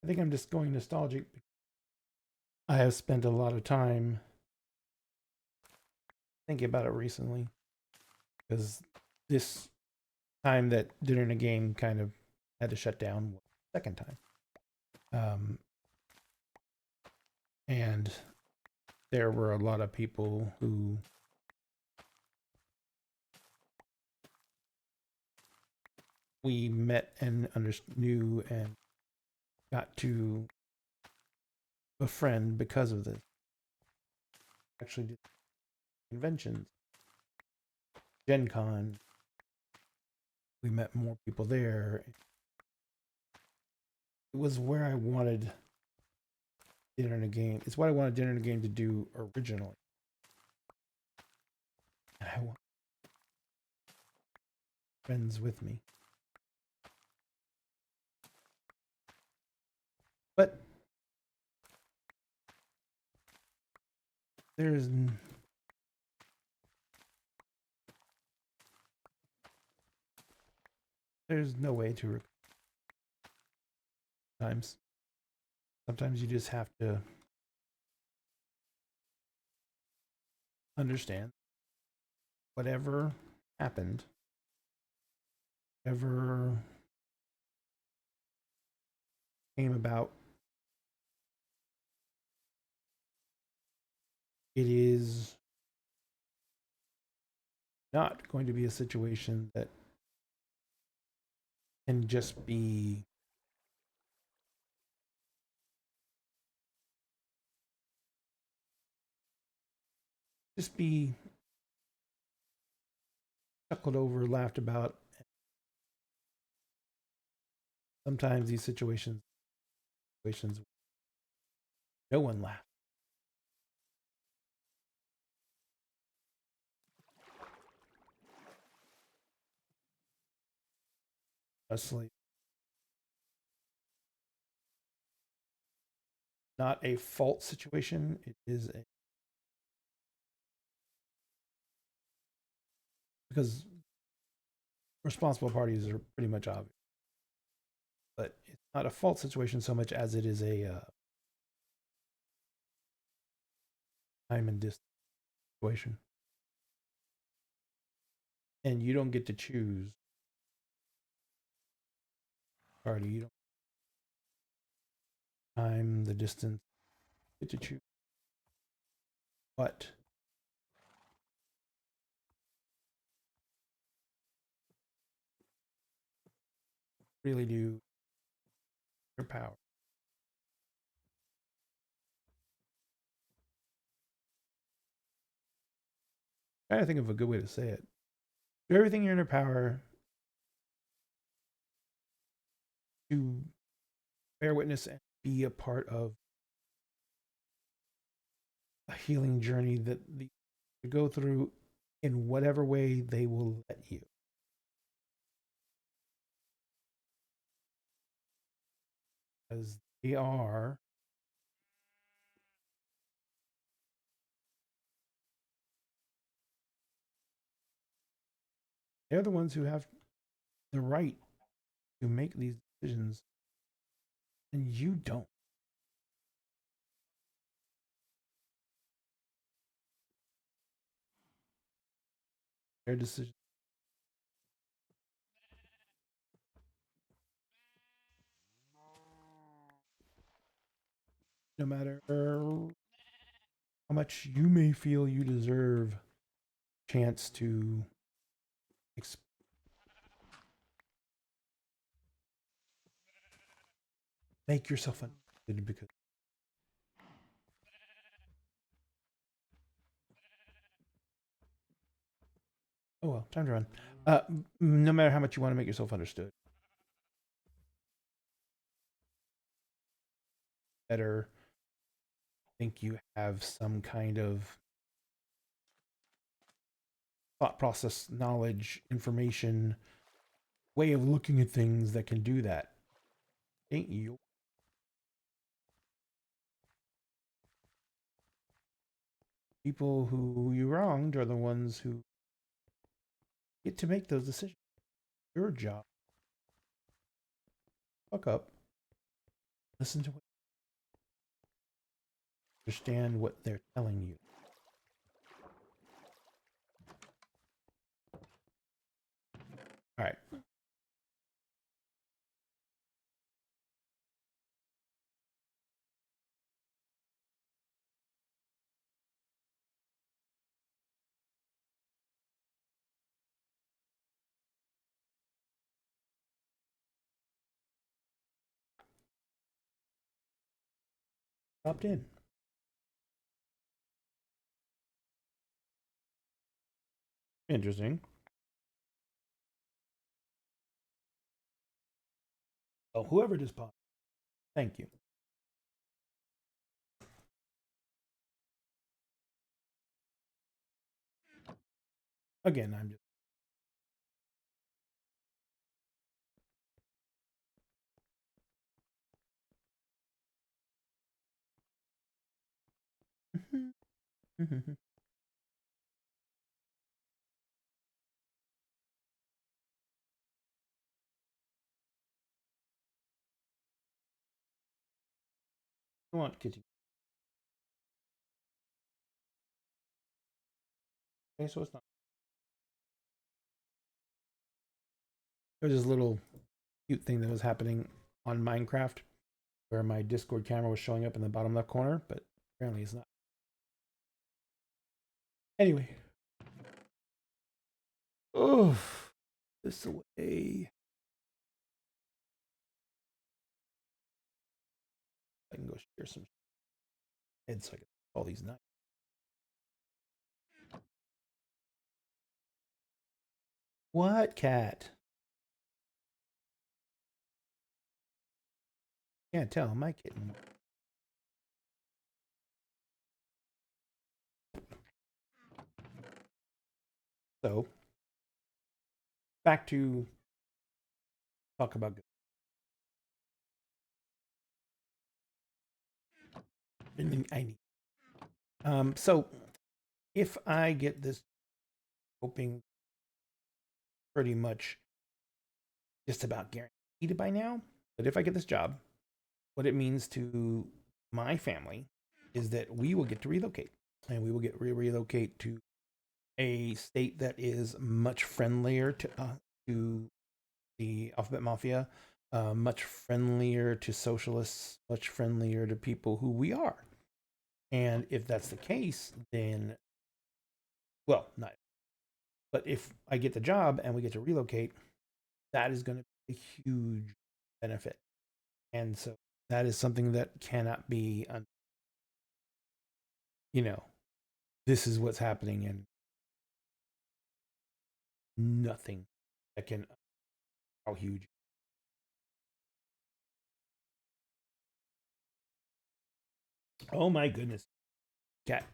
think I'm just going nostalgic. I have spent a lot of time thinking about it recently because this time that Dinner and a Game kind of had to shut down second time. And there were a lot of people who we met and knew and got to befriend because of this. Actually, did conventions, Gen Con. We met more people there. It was where I wanted Dinner and a Game. It's what I wanted Dinner and a Game to do originally. And I want friends with me. But there's no way to sometimes you just have to understand whatever happened, whatever came about, it is not going to be a situation that can just be chuckled over, laughed about. Sometimes these situations no one laughs. Honestly, not a fault situation. It is a because responsible parties are pretty much obvious, but it's not a fault situation so much as it is a time and distance situation, and you don't get to choose party. You don't time the distance. You get to choose what really do your power. I'm trying to think of a good way to say it. Do everything in your power to bear witness and be a part of a healing journey that you go through in whatever way they will let you. As they are they're the ones who have the right to make these decisions, and you don't. Their decision. No matter how much you may feel you deserve chance to make yourself understood, because oh well, time to run. No matter how much you want to make yourself understood, better think you have some kind of thought process, knowledge, information, way of looking at things that can do that. Ain't you? People who you wronged are the ones who get to make those decisions. Your job. Fuck up. Listen to what. Understand what they're telling you. All right. Opt in. Interesting. Oh, whoever just popped. Thank you. Again, I'm just. I want Kitty. Okay, so it's not. There's this little cute thing that was happening on Minecraft where my Discord camera was showing up in the bottom left corner, but apparently it's not. Anyway. Oh, this away. I can go share some heads so I can all these nights. What cat? Can't tell. My kitten. So, back to talk about good. I need. So, if I get this, hoping pretty much just about guaranteed by now, but if I get this job, what it means to my family is that we will get to relocate, and we will get relocate to a state that is much friendlier to the Alphabet Mafia, much friendlier to socialists, much friendlier to people who we are. And if that's the case, then, well, not. But if I get the job and we get to relocate, that is going to be a huge benefit. And so that is something that cannot be, you know, this is what's happening, and nothing that can, how huge. Oh my goodness. Cat.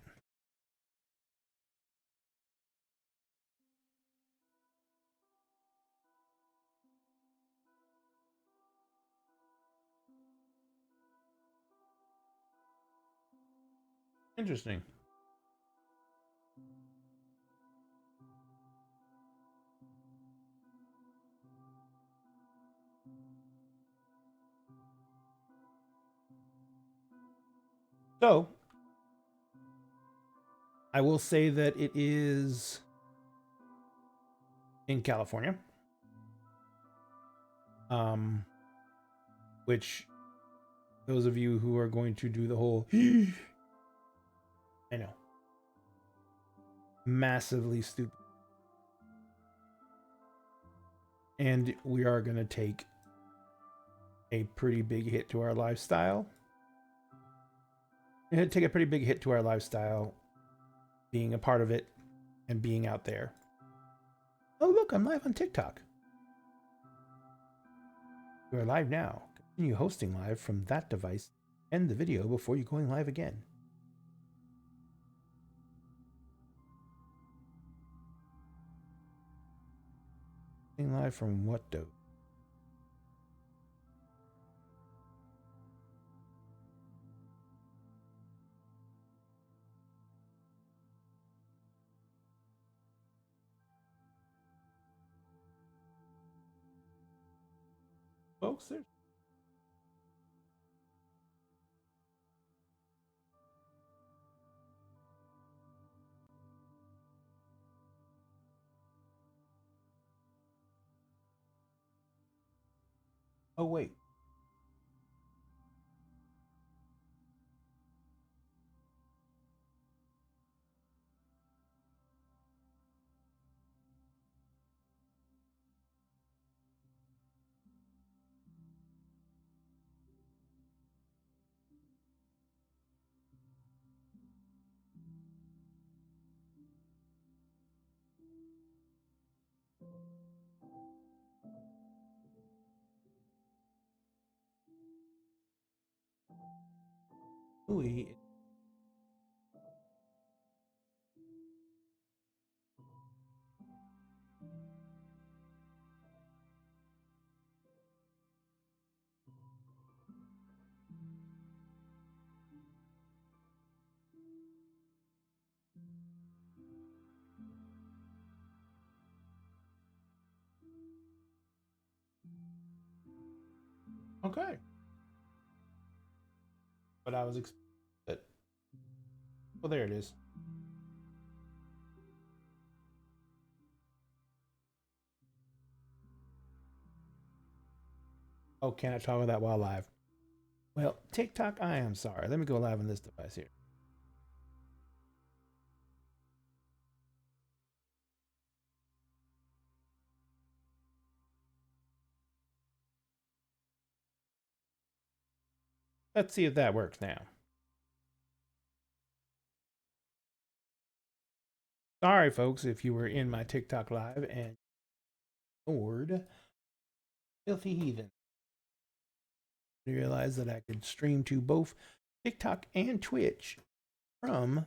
Interesting. So, I will say that it is in California. Which those of you who are going to do the whole I know. Massively stupid. And we are going to take a pretty big hit to our lifestyle. And take a pretty big hit to our lifestyle being a part of it and being out there. Oh, look, I'm live on TikTok. You are live now. Continue hosting live from that device. End the video before you going live again. Live from what though? Folks, there's oh wait. Louis. Okay. But I was expecting. Well, there it is. Oh, can I toggle that while live? Well, TikTok, I am sorry. Let me go live on this device here. Let's see if that works now. Sorry, folks, if you were in my TikTok live and ignored Filthy Heathen. I realized that I could stream to both TikTok and Twitch from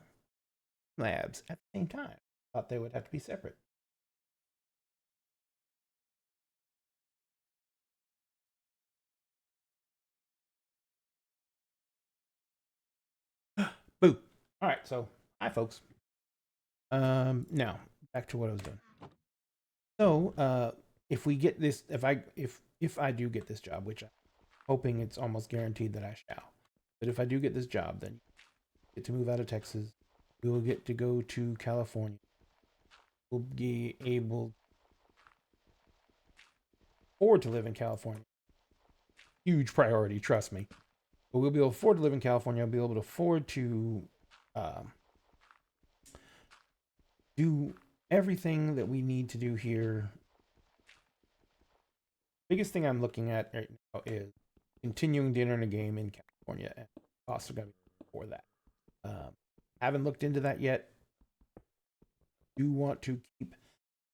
Labs at the same time. Thought they would have to be separate. Boo. All right, so hi, folks. Now back to what I was doing. So, if we get this, if I do get this job, which I'm hoping it's almost guaranteed that I shall, but if I do get this job, then I get to move out of Texas. We will get to go to California. We'll be able to afford to live in California. Huge priority, trust me. But we'll be able to afford to live in California. I'll be able to afford to do everything that we need to do here. Biggest thing I'm looking at right now is continuing to enter a game in California, and costs are going to be for that. Haven't looked into that yet. Do want to keep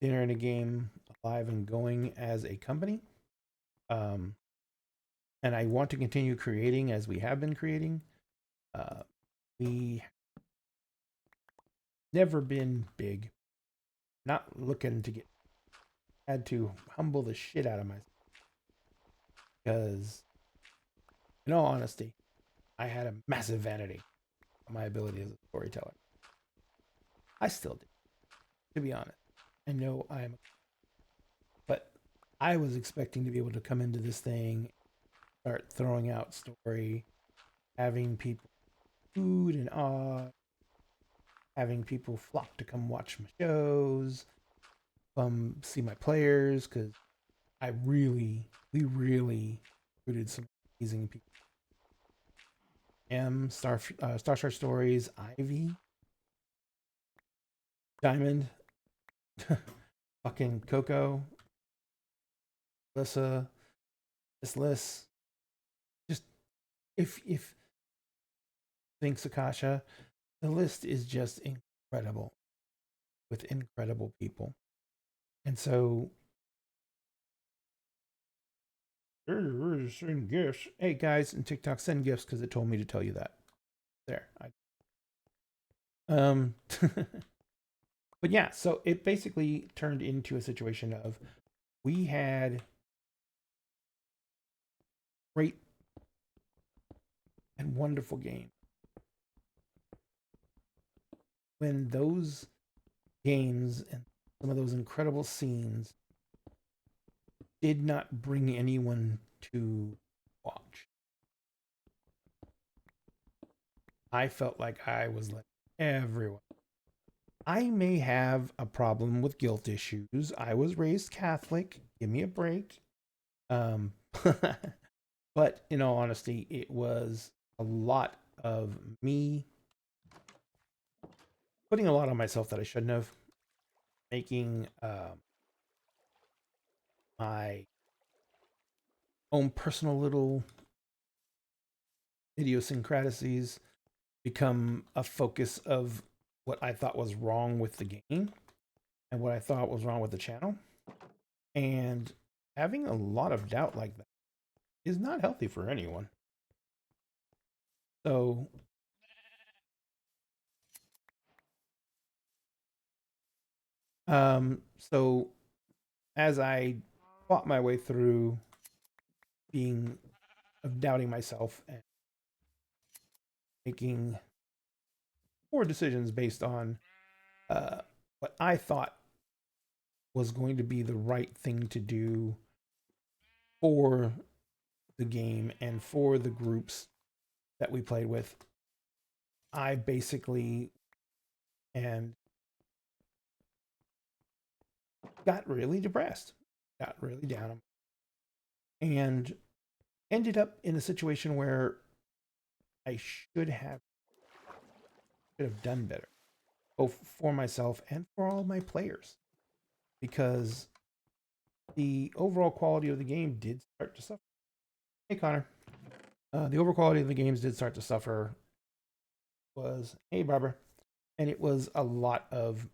dinner in a game alive and going as a company. And I want to continue creating as we have been creating. We never been big. Not looking to get. Had to humble the shit out of myself. Because, in all honesty, I had a massive vanity on my ability as a storyteller. I still do, to be honest. I know I'm, but I was expecting to be able to come into this thing, start throwing out story, having people food and awe, having people flock to come watch my shows, see my players, because we really recruited some amazing people. Starshard Stories, Ivy, Diamond, fucking Coco, Alyssa, this list. Just if thinks Akasha, the list is just incredible with incredible people. And so send gifts. Hey guys in TikTok, send gifts because it told me to tell you that. There. But yeah, so it basically turned into a situation of we had great and wonderful game. When those games and some of those incredible scenes did not bring anyone to watch, I felt like I was letting everyone. I may have a problem with guilt issues. I was raised Catholic. Give me a break. But in all honesty, it was a lot of me putting a lot on myself that I shouldn't have, making my own personal little idiosyncrasies become a focus of what I thought was wrong with the game and what I thought was wrong with the channel. And having a lot of doubt like that is not healthy for anyone. So as I fought my way through being of doubting myself and making poor decisions based on what I thought was going to be the right thing to do for the game and for the groups that we played with, I basically and got really depressed, got really down, and ended up in a situation where I should have done better, both for myself and for all my players, because the overall quality of the game did start to suffer. Hey Connor, the overall quality of the games did start to suffer. Hey Barbara, and it was a lot of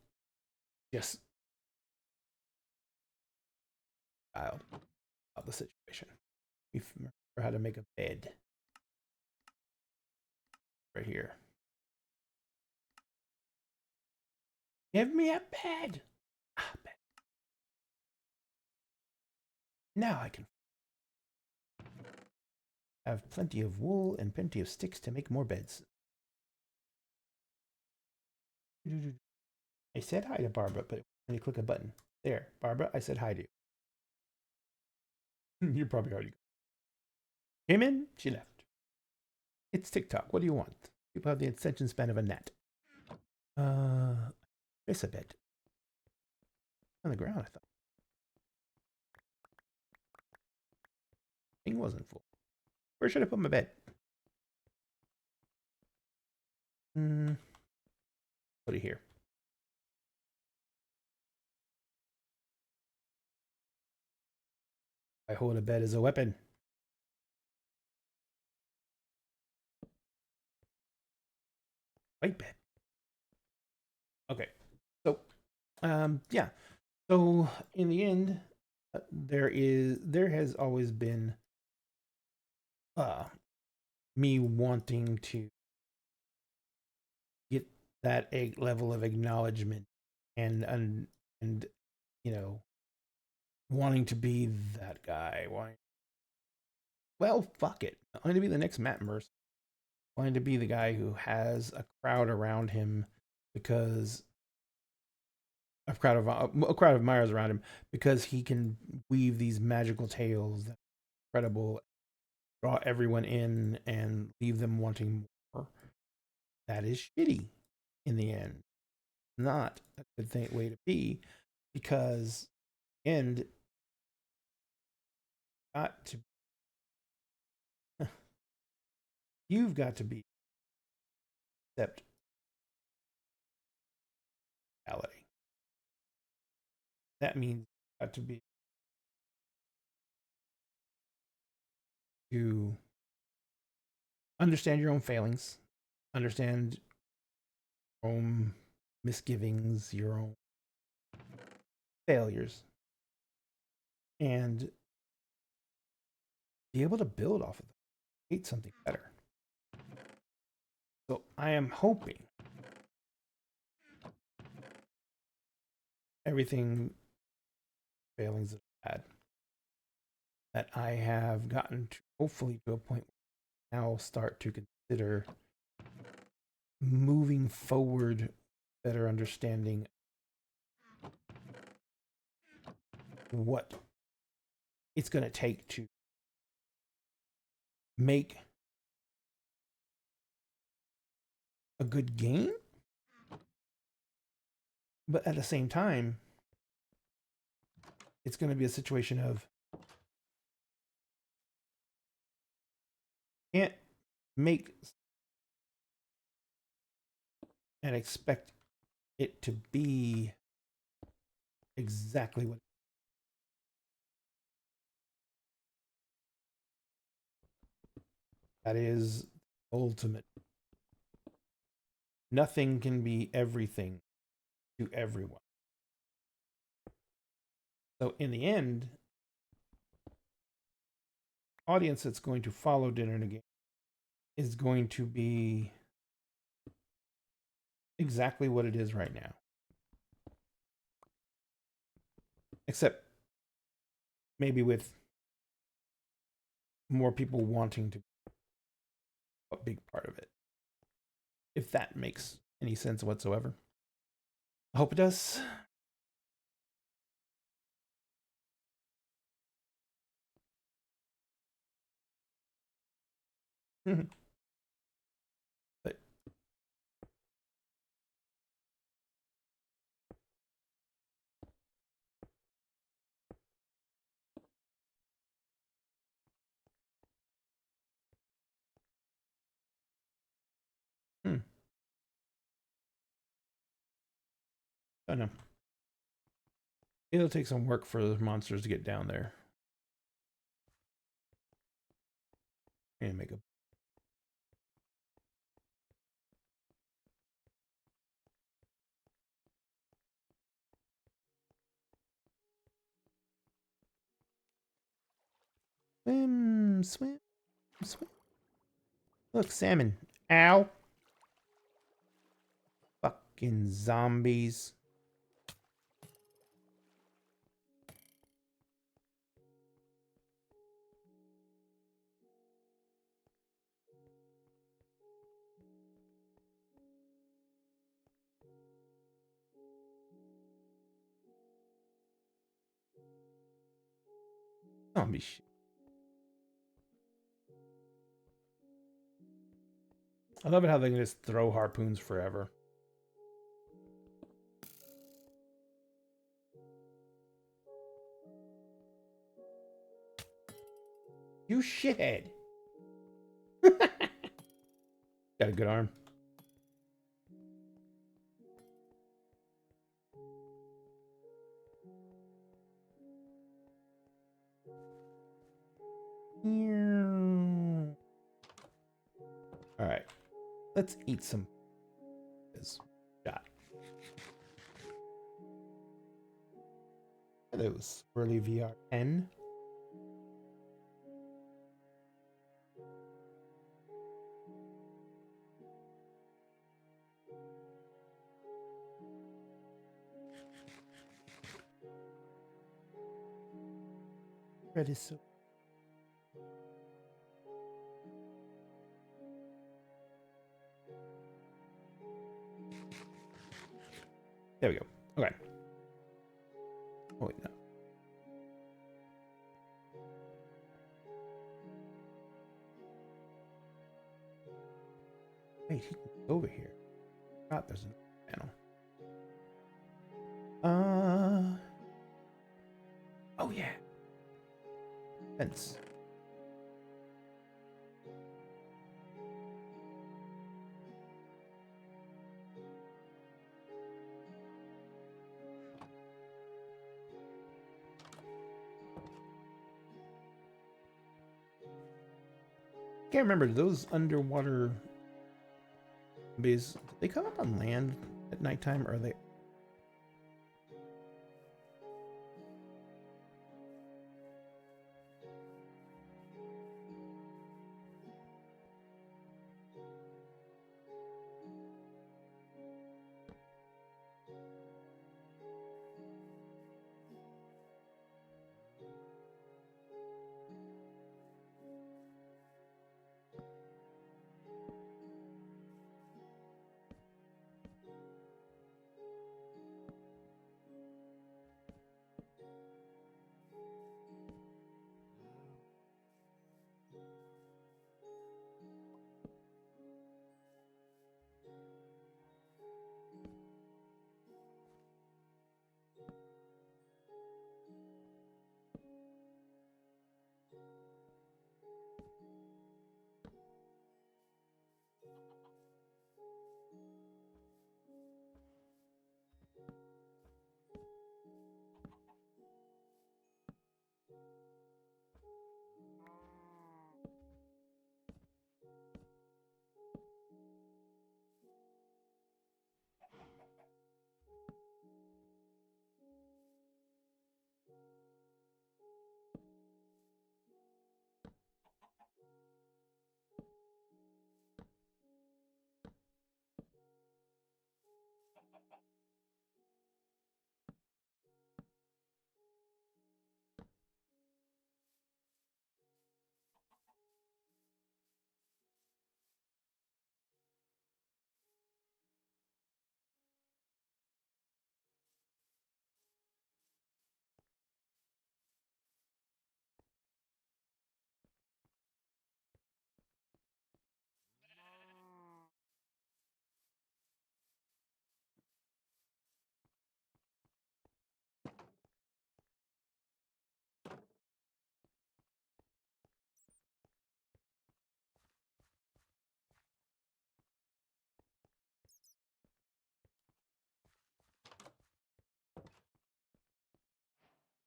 just child of the situation. We remember how to make a bed right here. Give me a bed. Bed. Now I can have plenty of wool and plenty of sticks to make more beds. I said hi to Barbara, but when you click a button. There, Barbara, I said hi to you. You probably already came in, she left. It's TikTok. What do you want? People have the attention span of a gnat. It's a bed. On the ground, I thought. Thing wasn't full. Where should I put my bed? Put it here. I hold a bed as a weapon. White bed. Okay. So, yeah. So in the end, there has always been me wanting to get that level of acknowledgement and you know, wanting to be that guy. Well, fuck it. I want to be the next Matt Mercer. Wanting to be the guy who has a crowd around him because a crowd of admirers around him because he can weave these magical tales that are incredible, draw everyone in, and leave them wanting more. That is shitty in the end. Not a good way to be, because in the end, got to you've got to be accept reality. That means you've got to be to understand your own failings, understand your own misgivings, your own failures, and be able to build off of them, create something better. So I am hoping everything failings that I've had, that I have gotten to, hopefully to a point where I now start to consider moving forward, better understanding what it's going to take to make a good game. But at the same time, it's going to be a situation of can't make and expect it to be exactly what that is ultimate. Nothing can be everything to everyone. So in the end, audience that's going to follow Dinner and a Game is going to be exactly what it is right now. Except maybe with more people wanting to be a big part of it. If that makes any sense whatsoever. I hope it does. But I don't know. It'll take some work for the monsters to get down there. And make a swim. Look, salmon. Ow. Fucking zombies. Zombie shit. I love it how they can just throw harpoons forever. You shithead. Got a good arm. All right. Let's eat some is shot. Hello, Swirly VR 10. Red is so. There we go. Okay. Oh, wait, no. Wait, he can go over here. God, there's another panel. Oh yeah. Fence. Can't remember those underwater zombies. Do they come up on land at nighttime, or are they?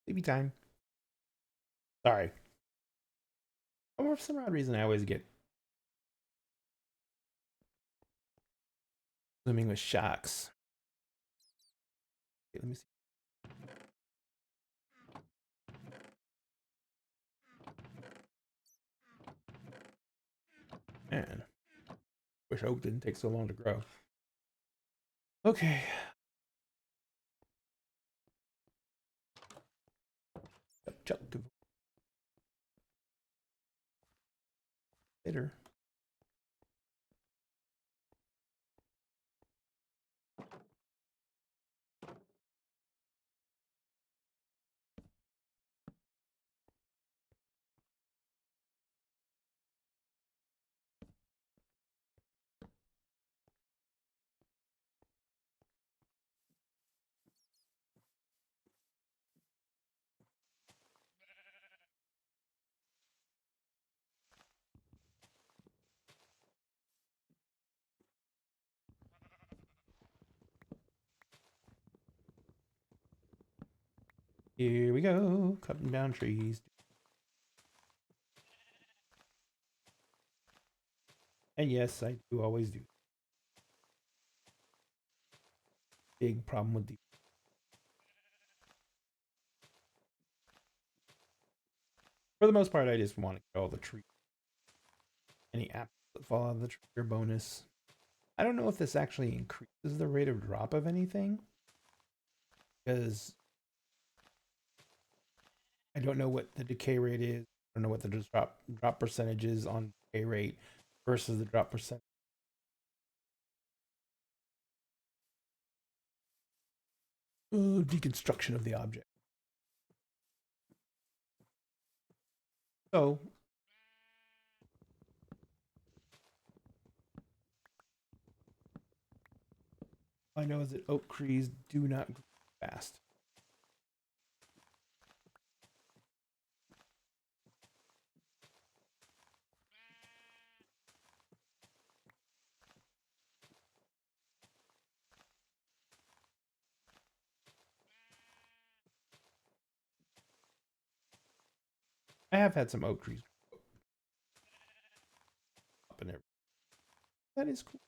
Sleepy time. Sorry. For some odd reason, I always get swimming with sharks. Okay, let me see. Man, wish oak didn't take so long to grow. Okay. Chuck later. Here we go, cutting down trees. And yes, I do always do. big problem with the. For the most part, I just want to get all the trees. Any apples that fall out of the tree are bonus. I don't know if this actually increases the rate of drop of anything, because I don't know what the decay rate is. I don't know what the drop percentage is on decay rate versus the drop percent. Deconstruction of the object. So I know is that oak trees do not grow fast. I have had some oak trees up in there. That is cool.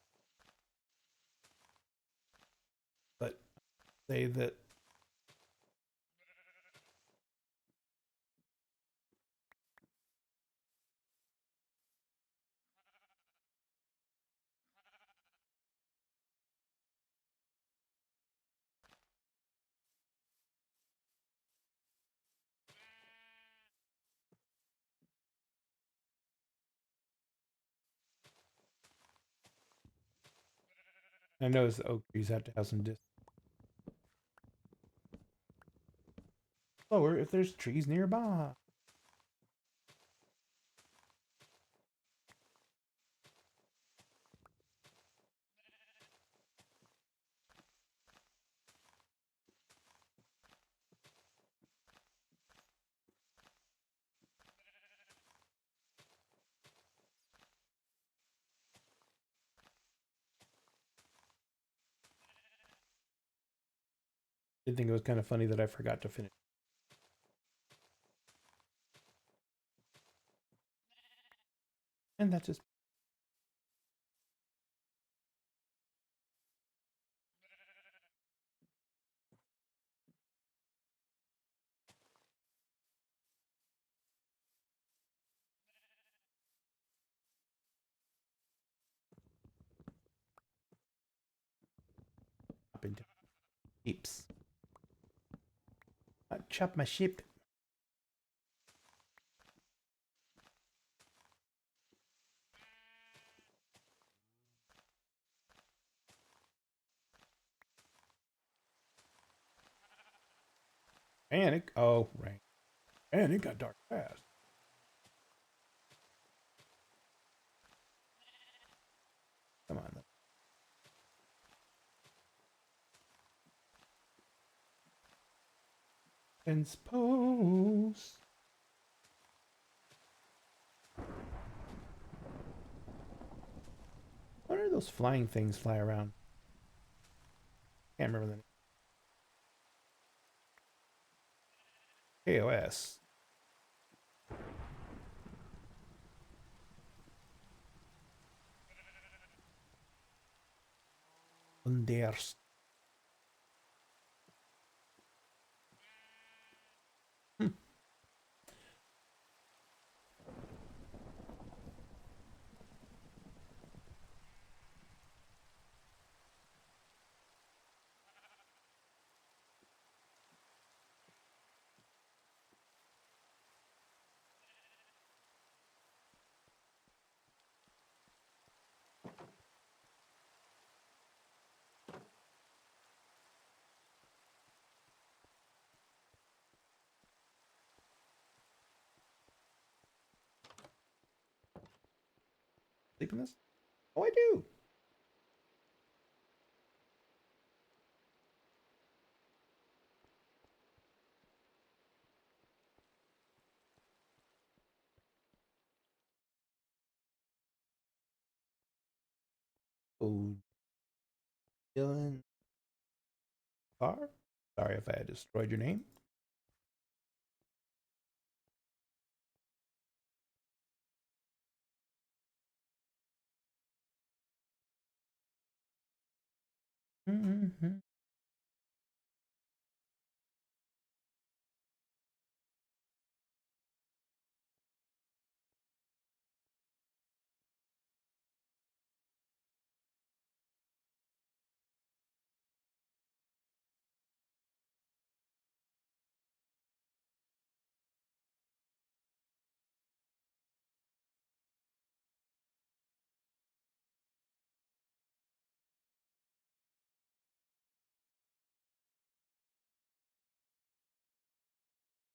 But say that I noticed the oak trees have to have some distance. Lower if there's trees nearby. Did think it was kind of funny that I forgot to finish. And that's just up into heaps. I chop my sheep. And it right. And it got dark fast. Come on. Fence post. What are those flying things fly around? Can't remember the name. KOS. Unders. Sleep in this? Oh, I do. Oh, Dylan Carr. Sorry if I had destroyed your name.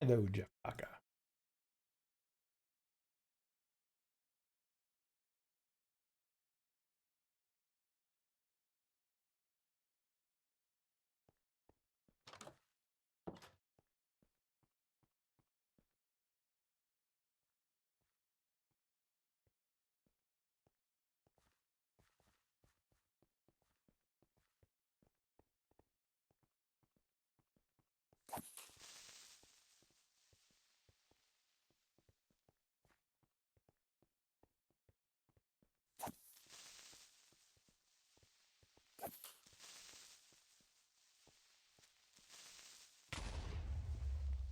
Hello, Jeff Parker.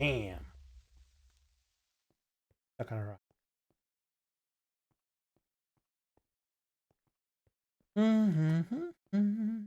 Damn. Stuck on a rock. Mm-hmm.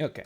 Okay.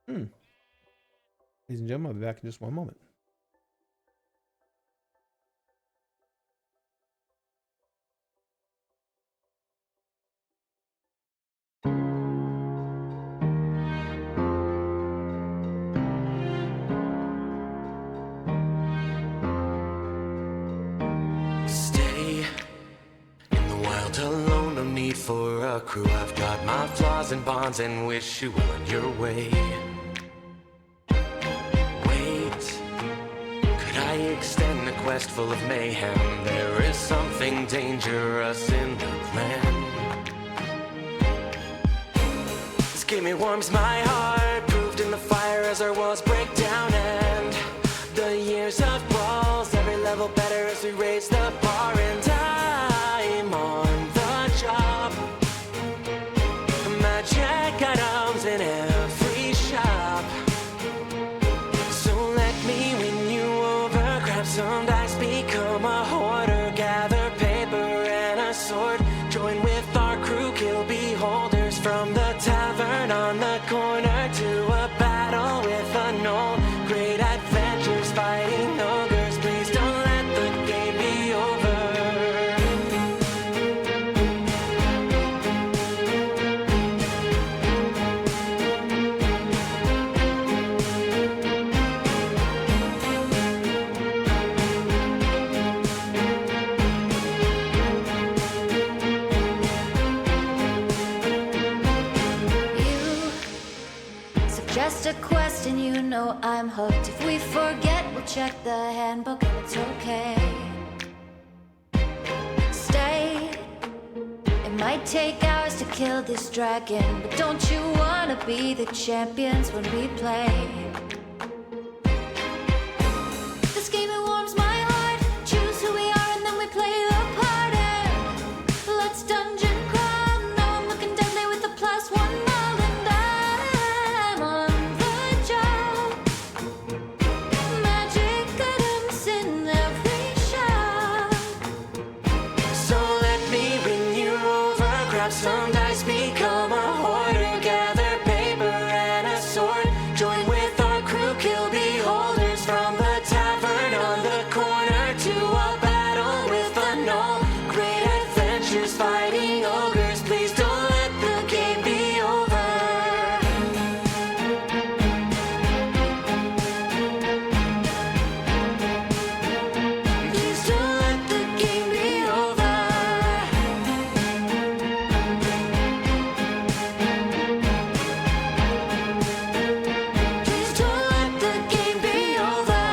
Ladies and gentlemen, I'll be back in just one moment. Stay in the wild alone, no need for a crew. I've got my flaws and bonds and wish you well on your way. Wait, could I extend the quest full of mayhem? There is something dangerous in the plan. This game warms my heart, proved in the fire as our walls break down, and the years of brawls, every level better as we raise the bar, and I'm on the job. Magic items in every shop, so let me win you over. Grab some dice, become a hoarder, gather paper and a sword. Join with our crew, kill beholders from the tavern on the corner to a battle with a knoll. Great adventures fighting ogres, please don't let the game be over. You suggest a quest and you know I'm hooked. If we forget, we'll check the handbook and it's okay. Stay. It might take hours to kill this dragon, but don't you wanna be the champions when we play? This game, it warms my heart. Choose who we are and then we play the part. And let's dungeon crawl. Now I'm looking deadly with a +1 all, and I'm on the job. Magic items in every shop. So let me win you over. Grab some dice, become a hoarder, gather paper and a sword. Join with our crew, kill beholders from the tavern on the corner to a battle with a knoll. Great adventures fighting ogres, please don't let the game be over. Please don't let the game be over. Please don't let the game be over.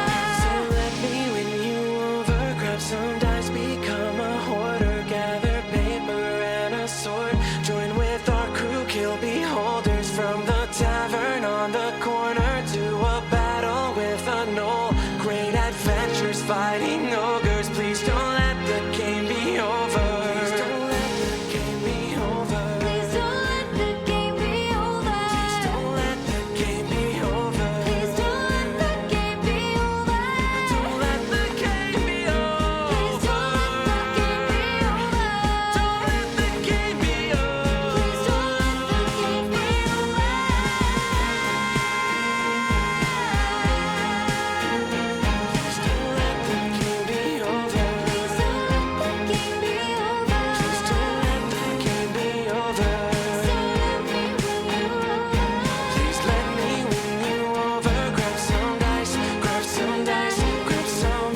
So let me win you over. Grab some dice, become a hoarder, gather paper and a sword. Join with our crew, kill beholders from the tavern on the corner to a battle with a knoll. Great adventures fighting ogres, please don't let the game be over. Please don't let the game be over. Please don't let the game be over. Please don't let the game be over. Please don't let the game be over. Don't let the game be over. Please don't let the game be over. Don't let the game be over. Please don't let the game be over. Please don't let the game be over. Please don't let the game be over. Please don't let the game be over. Please let me win you over. Grab some dice, grab some dice, grab some.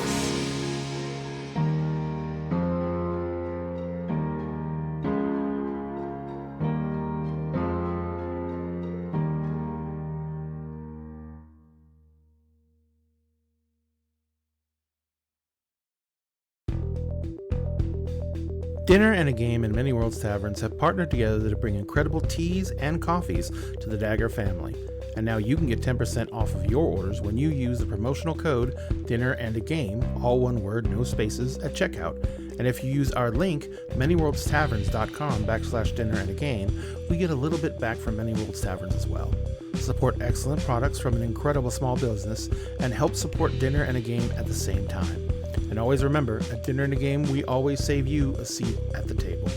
Dinner and a Game and Many Worlds Taverns have partnered together to bring incredible teas and coffees to the Dagger family. And now you can get 10% off of your orders when you use the promotional code Dinner and a Game, all one word, no spaces, at checkout. And if you use our link, manyworldstaverns.com/dinner and a game, we get a little bit back from Many Worlds Taverns as well. Support excellent products from an incredible small business and help support Dinner and a Game at the same time. And always remember, at Dinner and a Game, we always save you a seat at the table.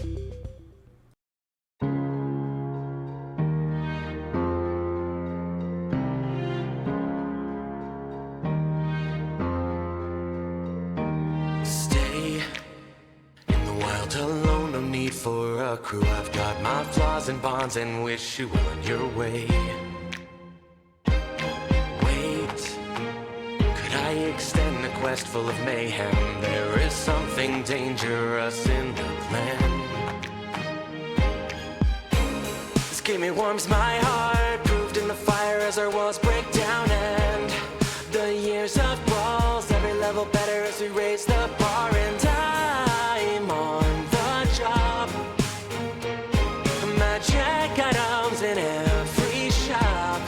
for a crew. I've got my flaws and bonds and wish you well on your way. Wait, could I extend a quest full of mayhem? There is something dangerous in the plan. This game, it warms my heart, proved in the fire as our walls break down. And the years of brawls, every level better as we raise the bar. And I'm on the job, magic items in every shop.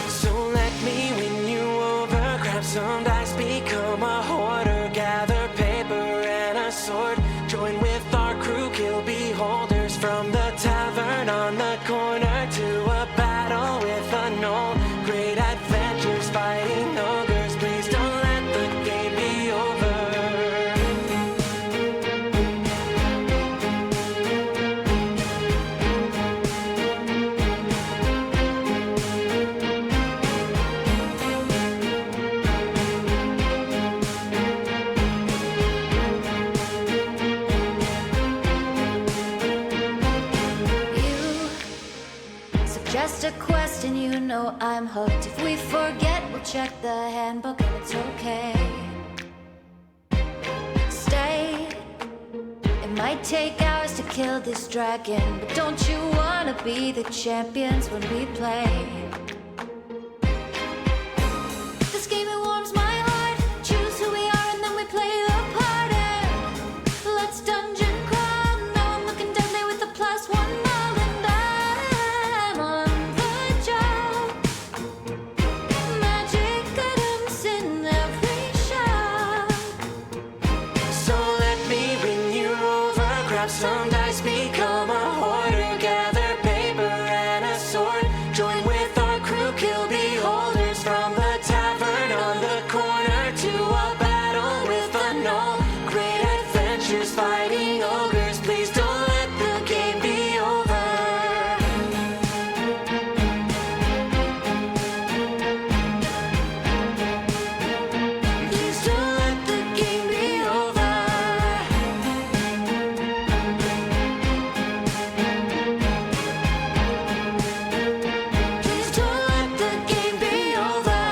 So let me win you over, grab some dice, become a hoarder, gather paper and a sword, join with our crew, kill beholders from the tavern on the corner to a battle with a gnoll. Great adventures fighting ogres, please don't let the game be over. You suggest a quest and you know I'm hooked. If we forget, we'll check the handbook and it's okay. Stay. It might take hours to kill this dragon, but don't you wanna be the champions when we play? This game, it warms my heart. Choose who we are and then we play the part. And let's dungeon crawl. Now I'm looking deadly with a +1 roll, and I'm on the job. Magic items in every shop. So let me win you over, grab some dice, become a hoarder, gather paper and a sword, join with our crew, kill beholders from the tavern on the corner to a battle with a gnoll. Great adventures fighting ogres, please don't let the game be over. Please don't let the game be over. Please don't let the game be over.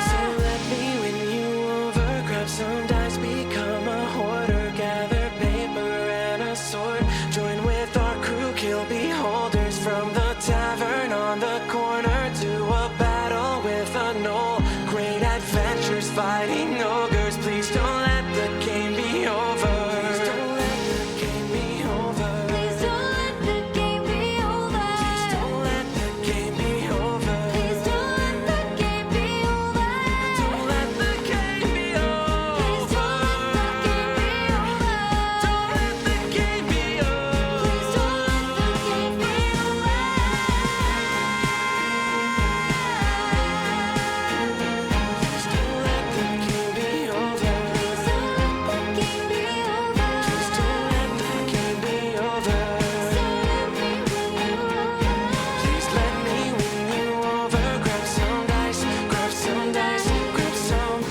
So let me win you over, grab some dice, become a hoarder, gather paper and a sword, join with our crew, kill beholders from the tavern on the corner to a battle with a gnoll. Great adventures fighting ogres, please don't let the game be over. Please don't let the game be over. Please don't let the game be over. Please don't let the game be over. Please don't let the game be over. Don't let the game be over. Please don't let the game be over. Don't let the game be over. Please don't let the game be over. Please don't let the game be over. Please don't let the game be over. Please don't let the game be over. Please let me win you over. Grab some dice, grab some dice, grab some.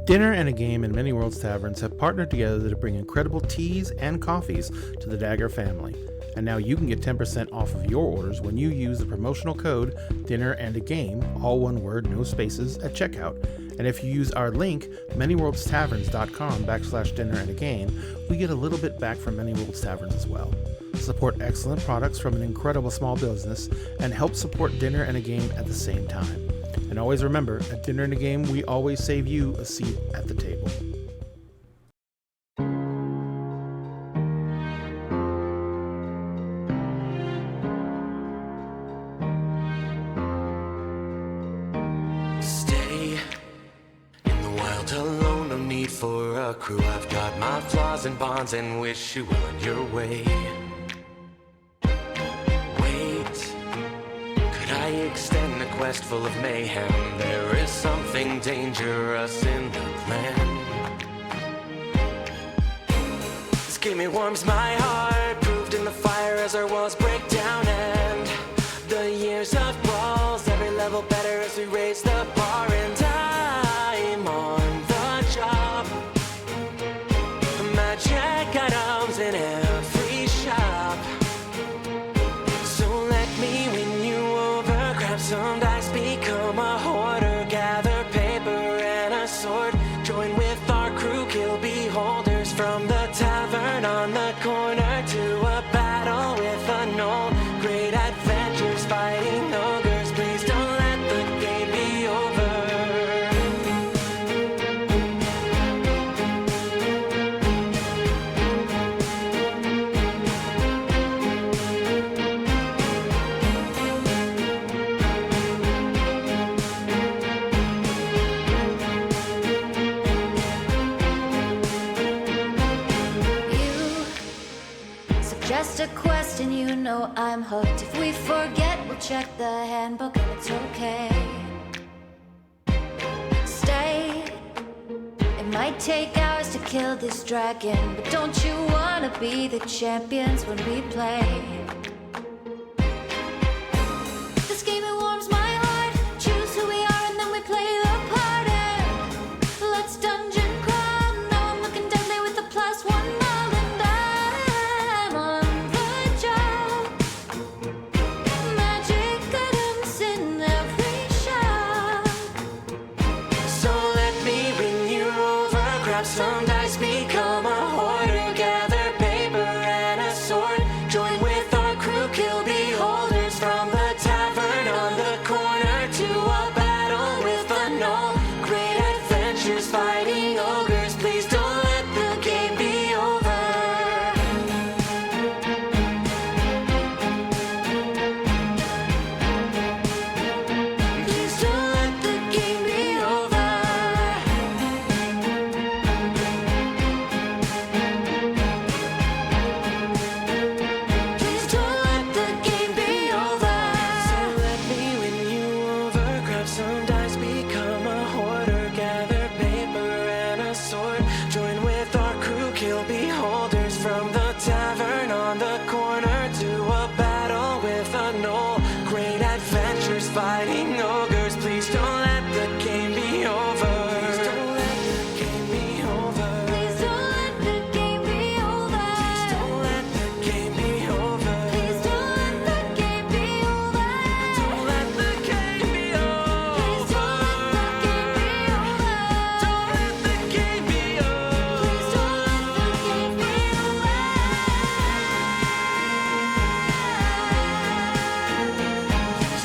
Dinner and a Game and Many Worlds Taverns have partnered together to bring incredible teas and coffees to the Dagger family. And now you can get 10% off of your orders when you use the promotional code Dinner and a Game, all one word, no spaces, at checkout. And if you use our link, manyworldstaverns.com/dinner and a game, we get a little bit back from Many Worlds Taverns as well. Support excellent products from an incredible small business and help support Dinner and a Game at the same time. And always remember, at Dinner and a Game, we always save you a seat at the table. Stay in the wild alone, no need for a crew. I've got my flaws and bonds and wish you well on your way. Wait, could I extend a quest full of mayhem? There is something dangerous in the plan. This game, it warms my heart, proved in the fire as our walls break down. And the years of brawls, every level better as we raise the bar. And I'm on the job, magic items in every shop. So let me win you over, grab some dice, become a hoarder, gather paper and a sword, join with our crew, kill beholders from the tavern on the corner to a battle with a knoll. Great adventures fighting ogres, please don't let the game be over. You suggest a quest and you know I'm hooked. If we forget, we'll check the handbook and it's okay. Stay. It might take hours to kill this dragon, but don't you wanna be the champions when we play? This game, it warms my heart. Choose who we are and then we play the part. And let's dungeon crawl. Now I'm looking deadly with a +1 all, and I'm on the job. Magic items in every shop. So let me win you over, grab some dice, become a hoarder, gather paper and a sword, join with our crew, kill beholders from the tavern on the corner to a battle with a knoll. Great adventures fighting ogres, please don't let the game be over. Please don't let the game be over. Please don't let the game be over. So let me win you over, grab some dice, become a hoarder, gather paper and a sword, join with our crew, kill beholders from the tavern on the corner to a battle with a knoll. Great adventures fighting ogres, please don't let the game be over. Please don't let the game be over. Please don't let the game be over. Please don't let the game be over. Please don't let the game be over. Don't let the game be Please over. don't let the game be over. Don't let the game be over. Please don't let the game be over. Please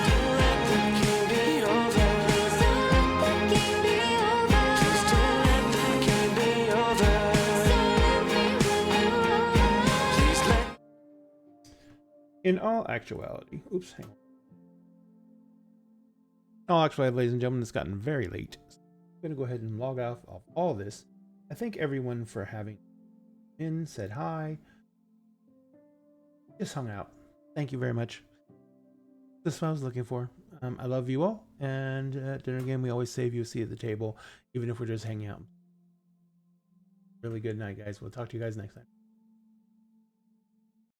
don't let the game be over. Please don't let the game be over. Please don't let the game be over. So let me win you over. Please let. In all actuality, oops, hang on. In all actuality, ladies and gentlemen, it's gotten very late. So I'm going to go ahead and log off of all this. I thank everyone for having in, said hi, just hung out. Thank you very much. This is what I was looking for. I love you all, and at dinner game, we always save you a seat at the table, even if we're just hanging out. Really good night, guys. We'll talk to you guys next time.